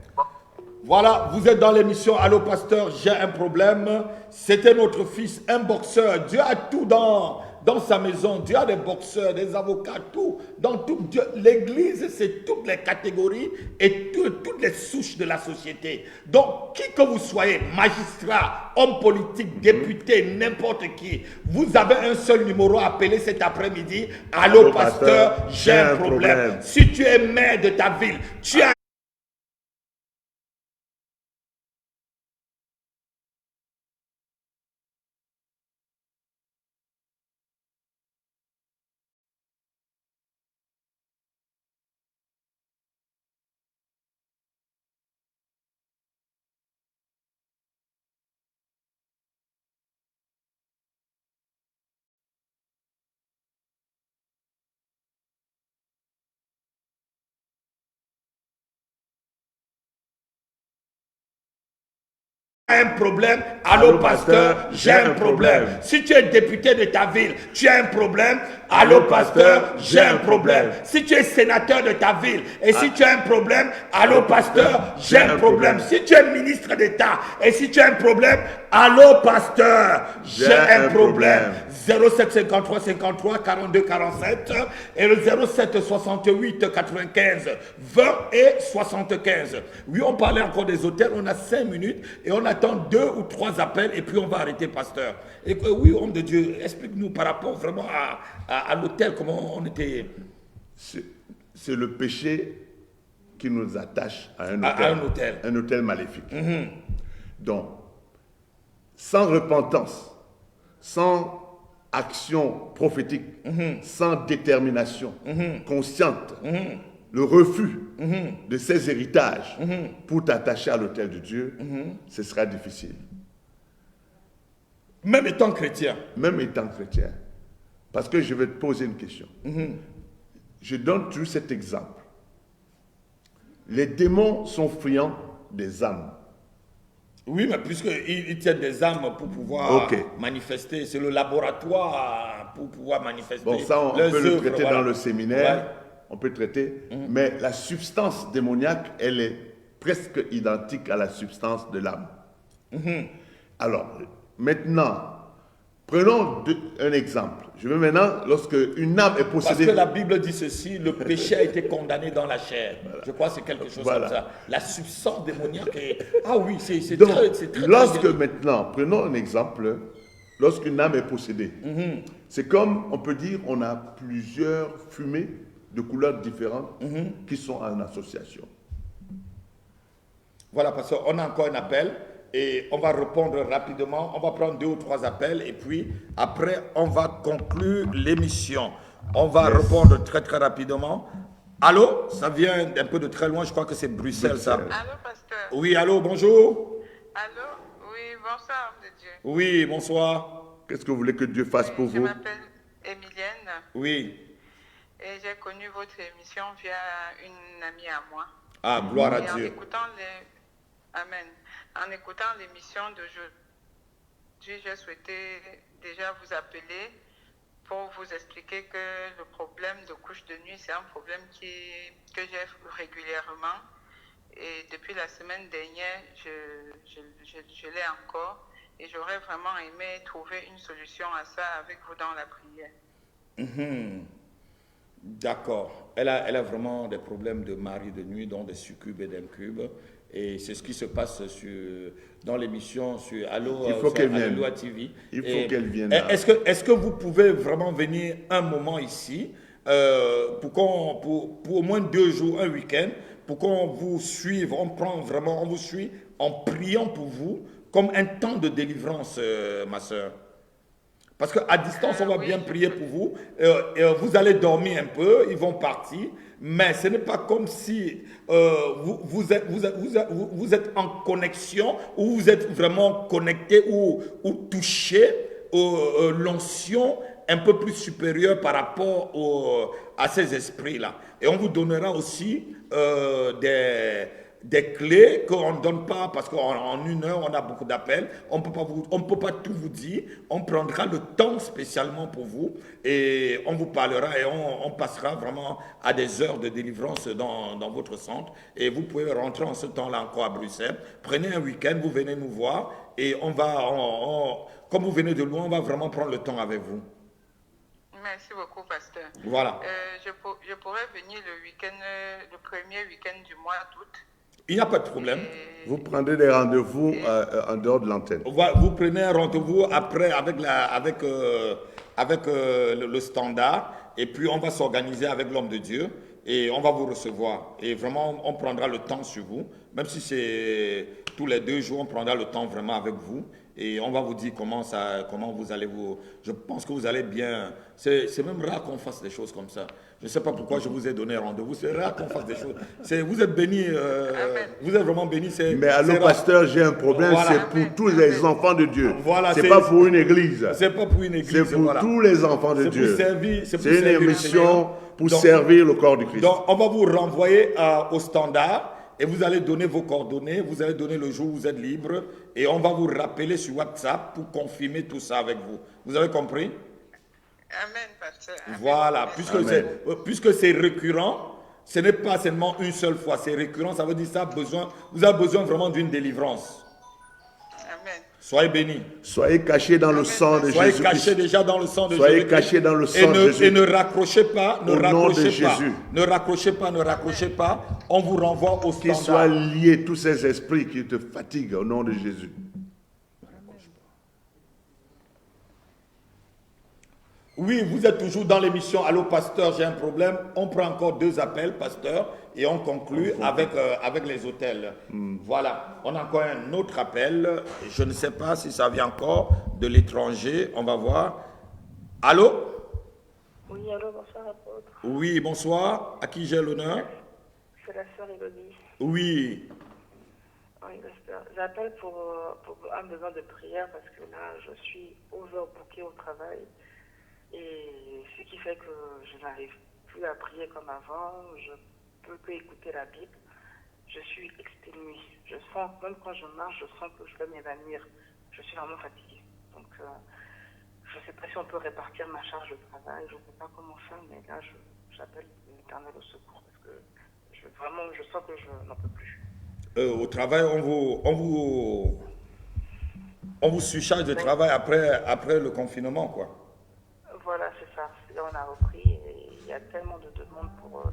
Voilà, vous êtes dans l'émission Allô Pasteur, j'ai un problème. C'était notre fils, un boxeur. Dieu a tout dans sa maison. Dieu a des boxeurs, des avocats, tout. Dans tout. L'église, c'est toutes les catégories et toutes les souches de la société. Donc, qui que vous soyez, magistrat, homme politique, député, n'importe qui, vous avez un seul numéro à appeler cet après-midi. Allô Pasteur, j'ai un problème. Si tu es maire de ta ville, tu as un problème, allô pasteur, j'ai un problème. Si tu es député de ta ville, tu as un problème, allô pasteur, j'ai un problème. Si tu es sénateur de ta ville et si tu as un problème, allô pasteur, j'ai un problème. Si tu es ministre d'État et si tu as un problème, allô pasteur, j'ai un problème. 07 53 53 42 47 et le 07 68 95 20 et 75. Oui, on parlait encore des hôtels, on a 5 minutes et on attend 2 ou 3 appels et puis on va arrêter, pasteur. Et oui, homme de Dieu, explique-nous par rapport vraiment à l'hôtel, comment on était... C'est le péché qui nous attache à un hôtel, un hôtel maléfique. Donc, sans repentance, sans action prophétique, sans détermination consciente, le refus de ces héritages pour t'attacher à l'autel de Dieu, ce sera difficile. Même étant chrétien. Même étant chrétien. Parce que je vais te poser une question. Je donne toujours cet exemple. Les démons sont friands des âmes. Oui, mais puisqu'ils tiennent des âmes pour pouvoir manifester, c'est le laboratoire pour pouvoir manifester. Bon, ça, on peut le traiter dans le séminaire, on peut traiter, mais la substance démoniaque, elle est presque identique à la substance de l'âme. Alors, maintenant, prenons un exemple. Je veux maintenant, lorsque une âme est possédée... Parce que la Bible dit ceci, le péché a été condamné dans la chair. Voilà. Je crois que c'est quelque chose comme ça. La substance démoniaque est... Ah oui, c'est très... Lorsque maintenant, prenons un exemple, lorsqu'une âme est possédée, c'est comme, on peut dire, on a plusieurs fumées de couleurs différentes qui sont en association. Voilà, parce qu'on a encore un appel. Et on va répondre rapidement. On va prendre 2 ou 3 appels et puis après, on va conclure l'émission. On va répondre très très rapidement. Allô? Ça vient un peu de très loin. Je crois que c'est Bruxelles, ça. Allô, pasteur? Oui, allô, bonjour. Allô? Oui, bonsoir, homme de Dieu. Oui, bonsoir. Qu'est-ce que vous voulez que Dieu fasse pour vous? Je m'appelle Emilienne. Oui. Et j'ai connu votre émission via une amie à moi. Ah, gloire à Dieu. En écoutant Amen. En écoutant l'émission d'aujourd'hui, j'ai souhaité déjà vous appeler pour vous expliquer que le problème de couche de nuit, c'est un problème que j'ai régulièrement. Et depuis la semaine dernière, je l'ai encore. Et j'aurais vraiment aimé trouver une solution à ça avec vous dans la prière. D'accord. Elle a vraiment des problèmes de mari de nuit, dont des succubes et d'incubes. Et c'est ce qui se passe dans l'émission sur Alléluia TV. Il faut qu'elle vienne. Est-ce que vous pouvez vraiment venir un moment ici pour au moins 2 jours, un week-end, pour qu'on vous suive, on vous suit en priant pour vous, comme un temps de délivrance, ma soeur. Parce qu'à distance, on va bien prier pour vous. Vous allez dormir un peu, ils vont partir. Mais ce n'est pas comme si vous êtes en connexion ou vous êtes vraiment connecté ou touché l'onction un peu plus supérieure par rapport à ces esprits-là. Et on vous donnera aussi des clés qu'on ne donne pas parce qu'en 1 heure, on a beaucoup d'appels. On ne peut pas tout vous dire. On prendra le temps spécialement pour vous et on vous parlera et on passera vraiment à des heures de délivrance dans votre centre. Et vous pouvez rentrer en ce temps-là encore à Bruxelles. Prenez un week-end, vous venez nous voir et comme vous venez de loin, on va vraiment prendre le temps avec vous. Merci beaucoup, pasteur. Voilà. Je pourrais venir le premier week-end du mois d'août. Il n'y a pas de problème. Vous prendrez des rendez-vous en dehors de l'antenne. Vous prenez un rendez-vous après avec le standard et puis on va s'organiser avec l'homme de Dieu et on va vous recevoir. Et vraiment, on prendra le temps sur vous. Même si c'est tous les 2 jours, on prendra le temps vraiment avec vous. Et on va vous dire comment vous allez vous... Je pense que vous allez bien... C'est même rare qu'on fasse des choses comme ça. Je ne sais pas pourquoi je vous ai donné rendez-vous. C'est rare qu'on fasse des choses. Vous êtes bénis. Vous êtes vraiment bénis. Mais allô, pasteur, j'ai un problème. Voilà. C'est pour tous les enfants de Dieu. Voilà, c'est pas pour une église. C'est pas pour une église. C'est pour tous les enfants de Dieu. C'est une émission pour servir le corps du Christ. Donc, on va vous renvoyer au standard. Et vous allez donner vos coordonnées, vous allez donner le jour où vous êtes libre et on va vous rappeler sur WhatsApp pour confirmer tout ça avec vous. Vous avez compris? Amen, pasteur. Voilà, puisque c'est récurrent, ce n'est pas seulement une seule fois, c'est récurrent, ça veut dire que vous avez besoin vraiment d'une délivrance. Amen. Soyez bénis. Soyez cachés dans le sang de Jésus. Soyez cachés déjà dans le sang de Jésus. Soyez cachés dans le sang de Jésus. Et ne raccrochez pas, ne raccrochez pas. Ne raccrochez pas. On vous renvoie au standard. Qu'ils soient liés tous ces esprits qui te fatiguent au nom de Jésus. Oui, vous êtes toujours dans l'émission Allô Pasteur, j'ai un problème. On prend encore 2 appels, Pasteur, et on conclut avec les hôtels. Voilà, on a encore un autre appel. Je ne sais pas si ça vient encore de l'étranger. On va voir. Allô? Oui, allô, bonsoir, apôtre. Oui, bonsoir. À qui j'ai l'honneur? C'est la sœur Élodie. Oui. Oui, j'appelle pour un besoin de prière parce que là, je suis overbookée au travail. Et ce qui fait que je n'arrive plus à prier comme avant, je peux que écouter la Bible. je suis exténuée. Je sens, même quand je marche, je sens que je vais m'évanouir. Je suis vraiment fatiguée. Donc, je ne sais pas si on peut répartir ma charge de travail. Je ne sais pas comment faire, mais là, j'appelle l'Éternel au secours parce que vraiment, je sens que je n'en peux plus. Au travail, on vous surcharge de travail après le confinement, quoi. Voilà, c'est ça. Là, on a repris et il y a tellement de demandes pour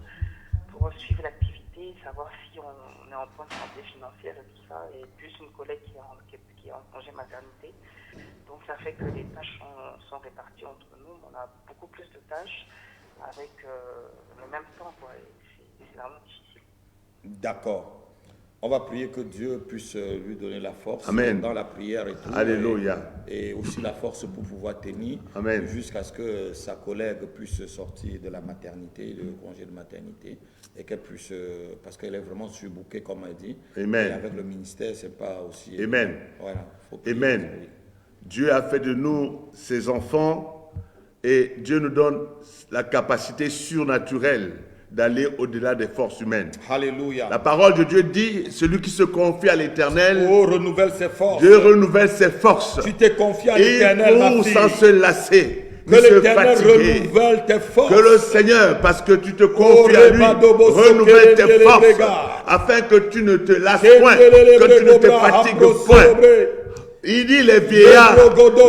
suivre l'activité, savoir si on est en point de santé financière et tout ça, et plus une collègue qui est en congé maternité. Donc, ça fait que les tâches sont réparties entre nous. On a beaucoup plus de tâches avec le même temps, quoi. Et c'est vraiment difficile. D'accord. On va prier que Dieu puisse lui donner la force. Amen. Dans la prière et tout. Alléluia. Et aussi la force pour pouvoir tenir. Amen. Jusqu'à ce que sa collègue puisse sortir de la maternité, du congé de maternité. Et qu'elle puisse, parce qu'elle est vraiment surbookée, comme elle dit. Amen. Et avec le ministère, c'est pas aussi. Amen. Voilà. Faut prier. Amen. Dieu a fait de nous ses enfants et Dieu nous donne la capacité surnaturelle d'aller au-delà des forces humaines. Alléluia. La parole de Dieu dit, celui qui se confie à l'Éternel, Oh, renouvelle ses forces. Dieu renouvelle ses forces. Tu t'es confié à Et l'Éternel, ma pour fille. sans se lasser, Que ni se l'Éternel fatiguer. renouvelle tes forces. Que le Seigneur, parce que tu te confies à lui, renouvelle tes forces, afin que tu ne te lasses point, que tu ne te fatigues point. Il dit les vieillards,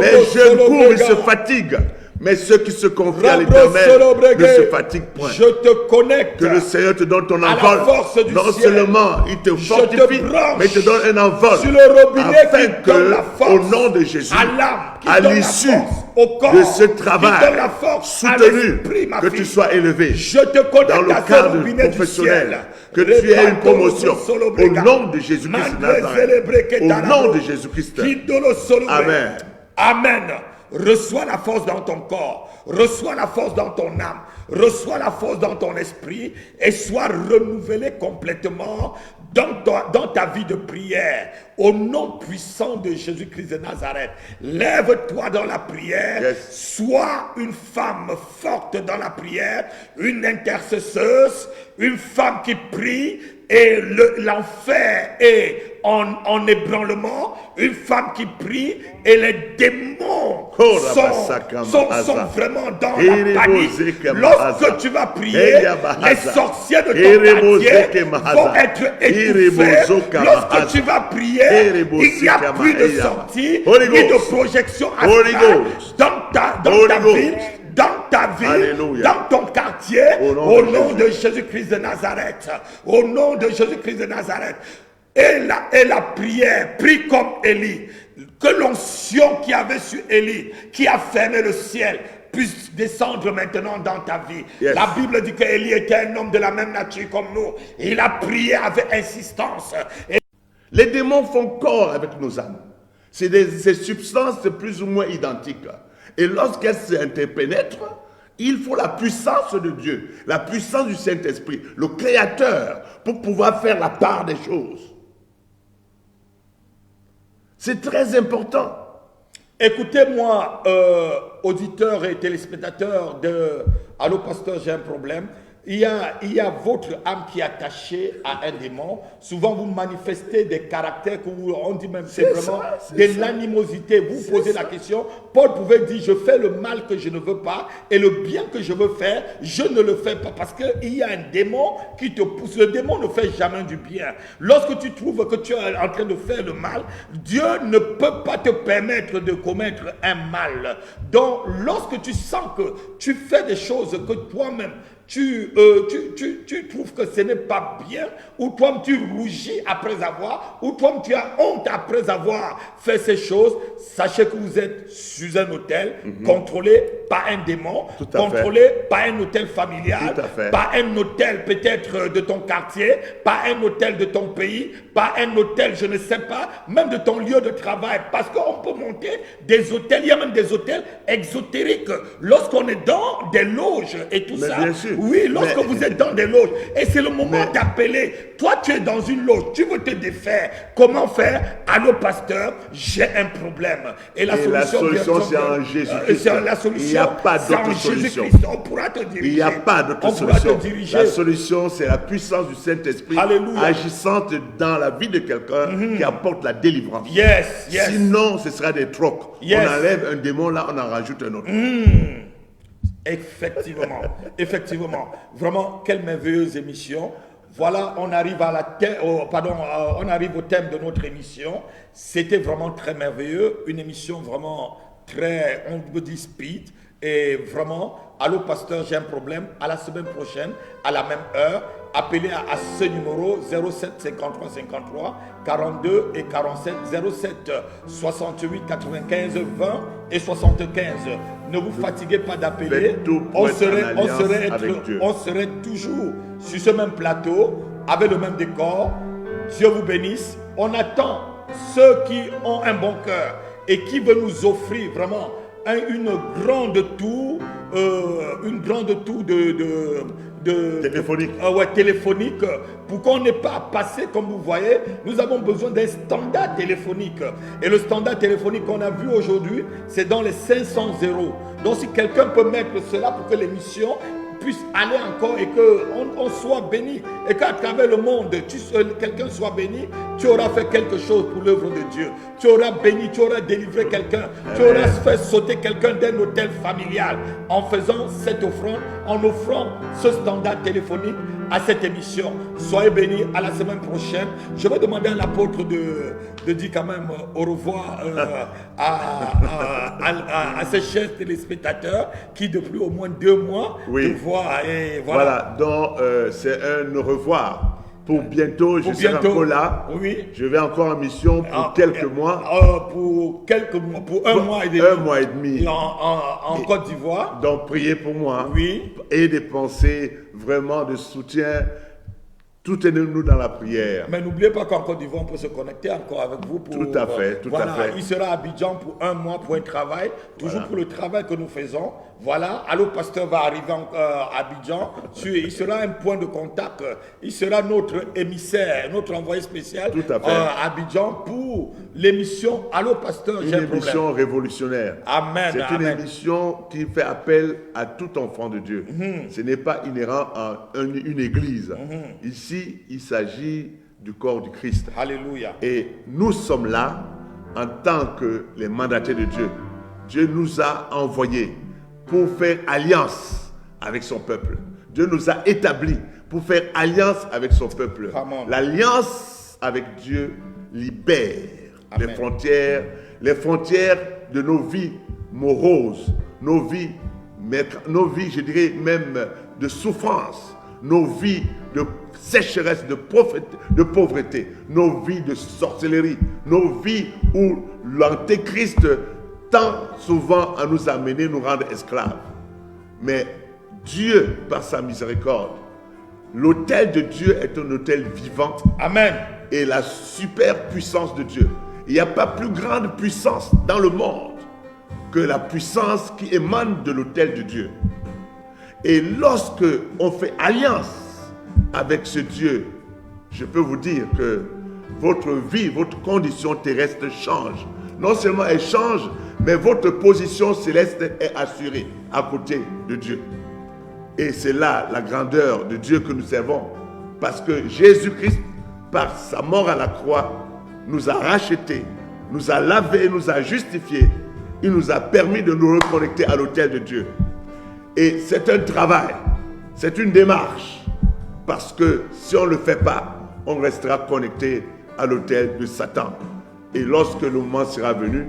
les jeunes courent, ils se fatiguent. Mais ceux qui se confient à l'Éternel ne se fatiguent point. Je te connecte. Que le Seigneur te donne ton à la envol. force du Non ciel. seulement il te fortifie, branche mais il te donne un envol. sur le robinet Afin qui donne la que, force au nom de Jésus, à l'âme, qui à donne la l'issue force au corps, de ce qui travail donne la force à soutenu, l'esprit, ma que fille. tu sois élevé Je te connecte dans le à ce cadre robinet du professionnel, ciel. que tu aies une promotion Reparto au nom de Jésus-Christ de Nazareth. Au nom de Jésus-Christ. Amen. Amen. Reçois la force dans ton corps, reçois la force dans ton âme, reçois la force dans ton esprit et sois renouvelé complètement dans ta vie de prière. Au nom puissant de Jésus-Christ de Nazareth, lève-toi dans la prière, sois une femme forte dans la prière, une intercesseuse, une femme qui prie et l'enfer est en ébranlement, une femme qui prie et les démons sont vraiment dans la panique. Lorsque tu vas prier, les sorciers de ton quartier vont être étouffés. Lorsque tu vas prier, il n'y a plus de sortie ni de projection astrale dans ta ville. Dans ta ville, Alléluia. dans ton quartier, au nom de Jésus-Christ de Nazareth, au nom de Jésus-Christ de Nazareth. Et la prière, prie comme Élie, que l'onction qui avait sur Élie, qui a fermé le ciel, puisse descendre maintenant dans ta vie. Yes. La Bible dit qu'Élie était un homme de la même nature comme nous. Il a prié avec insistance. Et les démons font corps avec nos âmes. C'est des substances plus ou moins identiques. Et lorsqu'elles s'interpénètrent, il faut la puissance de Dieu, la puissance du Saint-Esprit, le Créateur, pour pouvoir faire la part des choses. C'est très important. écoutez-moi, auditeurs et téléspectateurs de Allô Pasteur, j'ai un problème. Il y a votre âme qui est attachée à un démon. Souvent, vous manifestez des caractères que on dit même c'est vraiment de l'animosité. Vous posez la question. Paul pouvait dire, je fais le mal que je ne veux pas et le bien que je veux faire, je ne le fais pas. Parce qu'il y a un démon qui te pousse. Le démon ne fait jamais du bien. Lorsque tu trouves que tu es en train de faire le mal, Dieu ne peut pas te permettre de commettre un mal. Donc, lorsque tu sens que tu fais des choses que toi-même, tu trouves que ce n'est pas bien, ou toi tu rougis après avoir, ou toi tu as honte après avoir fait ces choses, sachez que vous êtes sur un hôtel contrôlé par un démon, contrôlé par un hôtel familial, par un hôtel peut-être de ton quartier, par un hôtel de ton pays, par un hôtel, je ne sais pas, même de ton lieu de travail, parce qu'on peut monter des hôtels, il y a même des hôtels exotériques, lorsqu'on est dans des loges et tout ça. sûr. Oui, lorsque Mais- vous êtes dans des loges, et c'est le moment d'appeler. Toi, tu es dans une loge, tu veux te défaire. Comment faire? Allô, pasteur, j'ai un problème. Et la Et la solution, bien c'est sûr, en Jésus-Christ. c'est la solution, Il n'y a pas c'est en d'autre solution. Jésus-Christ. On pourra te diriger. Il n'y a pas d'autre On pourra solution. te diriger. La solution, c'est la puissance du Saint-Esprit Alléluia. agissante dans la vie de quelqu'un qui apporte la délivrance. Yes, yes. Sinon, ce sera des trocs. Yes. On enlève un démon, là, on en rajoute un autre. Effectivement, effectivement. Vraiment, quelle merveilleuse émission. Voilà, on arrive on arrive au thème de notre émission. C'était vraiment très merveilleux, une émission vraiment très, on peut dire speed. Et vraiment, allô pasteur, j'ai un problème. À la semaine prochaine, à la même heure, appelez à ce numéro 07 53 53 42 et 47 07 68 95 20 et 75. Ne vous fatiguez pas d'appeler. Faites tout pour être en alliance avec Dieu. On serait toujours sur ce même plateau, avec le même décor. Dieu vous bénisse. On attend ceux qui ont un bon cœur et qui veulent nous offrir vraiment une grande tour Téléphonique. téléphonique, pour qu'on n'ait pas à passer, comme vous voyez. Nous avons besoin d'un standard téléphonique. Et le standard téléphonique qu'on a vu aujourd'hui, c'est dans les 500 euros. Donc si quelqu'un peut mettre cela pour que l'émission puisse aller encore et qu'on soit béni. Et qu'à travers le monde, quelqu'un soit béni, tu auras fait quelque chose pour l'œuvre de Dieu. Tu auras béni, tu auras délivré quelqu'un. Tu auras fait sauter quelqu'un d'un hôtel familial en faisant cette offrande, en offrant ce standard téléphonique à cette émission. Soyez bénis, à la semaine prochaine. Je vais demander à l'apôtre de dire quand même au revoir à ces chers téléspectateurs qui depuis au moins 2 mois Oui. te voient. Et Voilà, donc c'est un au revoir. Pour bientôt, je serai encore là. Oui. Je vais encore en mission pour quelques mois. Pour quelques mois, pour un mois et demi. Un mois et demi. En Côte d'Ivoire. Donc priez pour moi. Oui. Et des pensées vraiment de soutien. Soutenez-nous dans la prière. Mais n'oubliez pas qu'en Côte d'Ivoire, on peut se connecter encore avec vous. Tout à fait, tout à fait. Il sera à Abidjan pour un mois pour un travail, toujours Voilà. pour le travail que nous faisons. Voilà, Allô Pasteur va arriver à Abidjan. Il sera un point de contact. Il sera notre émissaire, notre envoyé spécial Tout à fait. à Abidjan pour l'émission Allô Pasteur, j'ai un Une problème. émission révolutionnaire. Amen, C'est une amen. émission qui fait appel à tout enfant de Dieu. Ce n'est pas inhérent à une église. Ici, il s'agit du corps du Christ. Alléluia. Et nous sommes là en tant que les mandatés de Dieu. Dieu nous a envoyés pour faire alliance avec son peuple. Dieu nous a établis pour faire alliance avec son peuple. Amen. L'alliance avec Dieu libère Amen. les frontières de nos vies moroses, nos vies, je dirais même de souffrance, nos vies de sécheresse, de pauvreté, nos vies de sorcellerie, nos vies où l'antéchrist tend souvent à nous amener, nous rendre esclaves. Mais Dieu, par sa miséricorde, l'autel de Dieu est un autel vivant. Amen. Et la super puissance de Dieu. Il n'y a pas plus grande puissance dans le monde que la puissance qui émane de l'autel de Dieu. Et lorsque on fait alliance avec ce Dieu, je peux vous dire que votre vie, votre condition terrestre change. Non seulement elle change, mais votre position céleste est assurée à côté de Dieu. Et c'est là la grandeur de Dieu que nous servons. Parce que Jésus-Christ, par sa mort à la croix, nous a rachetés, nous a lavés, nous a justifiés. Il nous a permis de nous reconnecter à l'autel de Dieu. Et c'est un travail, c'est une démarche. Parce que si on ne le fait pas, on restera connecté à l'autel de Satan. Et lorsque le moment sera venu,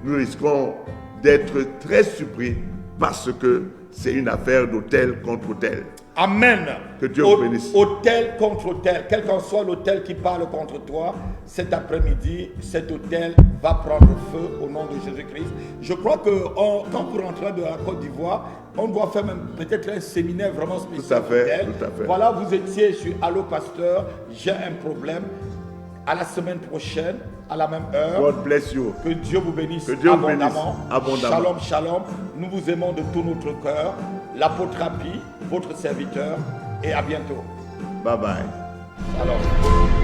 nous risquons d'être très surpris parce que c'est une affaire d'autel contre autel. Amen. Que Dieu vous bénisse. Autel contre autel, quel qu'en soit l'autel qui parle contre toi, cet après-midi, cet autel va prendre feu au nom de Jésus-Christ. Je crois que quand vous rentrez de la Côte d'Ivoire, on doit faire même peut-être un séminaire vraiment spécial. Tout à fait, autel. tout à fait. Voilà, vous étiez sur Allô Pasteur, j'ai un problème. À la semaine prochaine, à la même heure. God bless you. Que Dieu vous bénisse Que Dieu vous abondamment. bénisse abondamment. Shalom, shalom. Nous vous aimons de tout notre cœur. L'apothérapie, votre serviteur et à bientôt. Bye bye. Alors.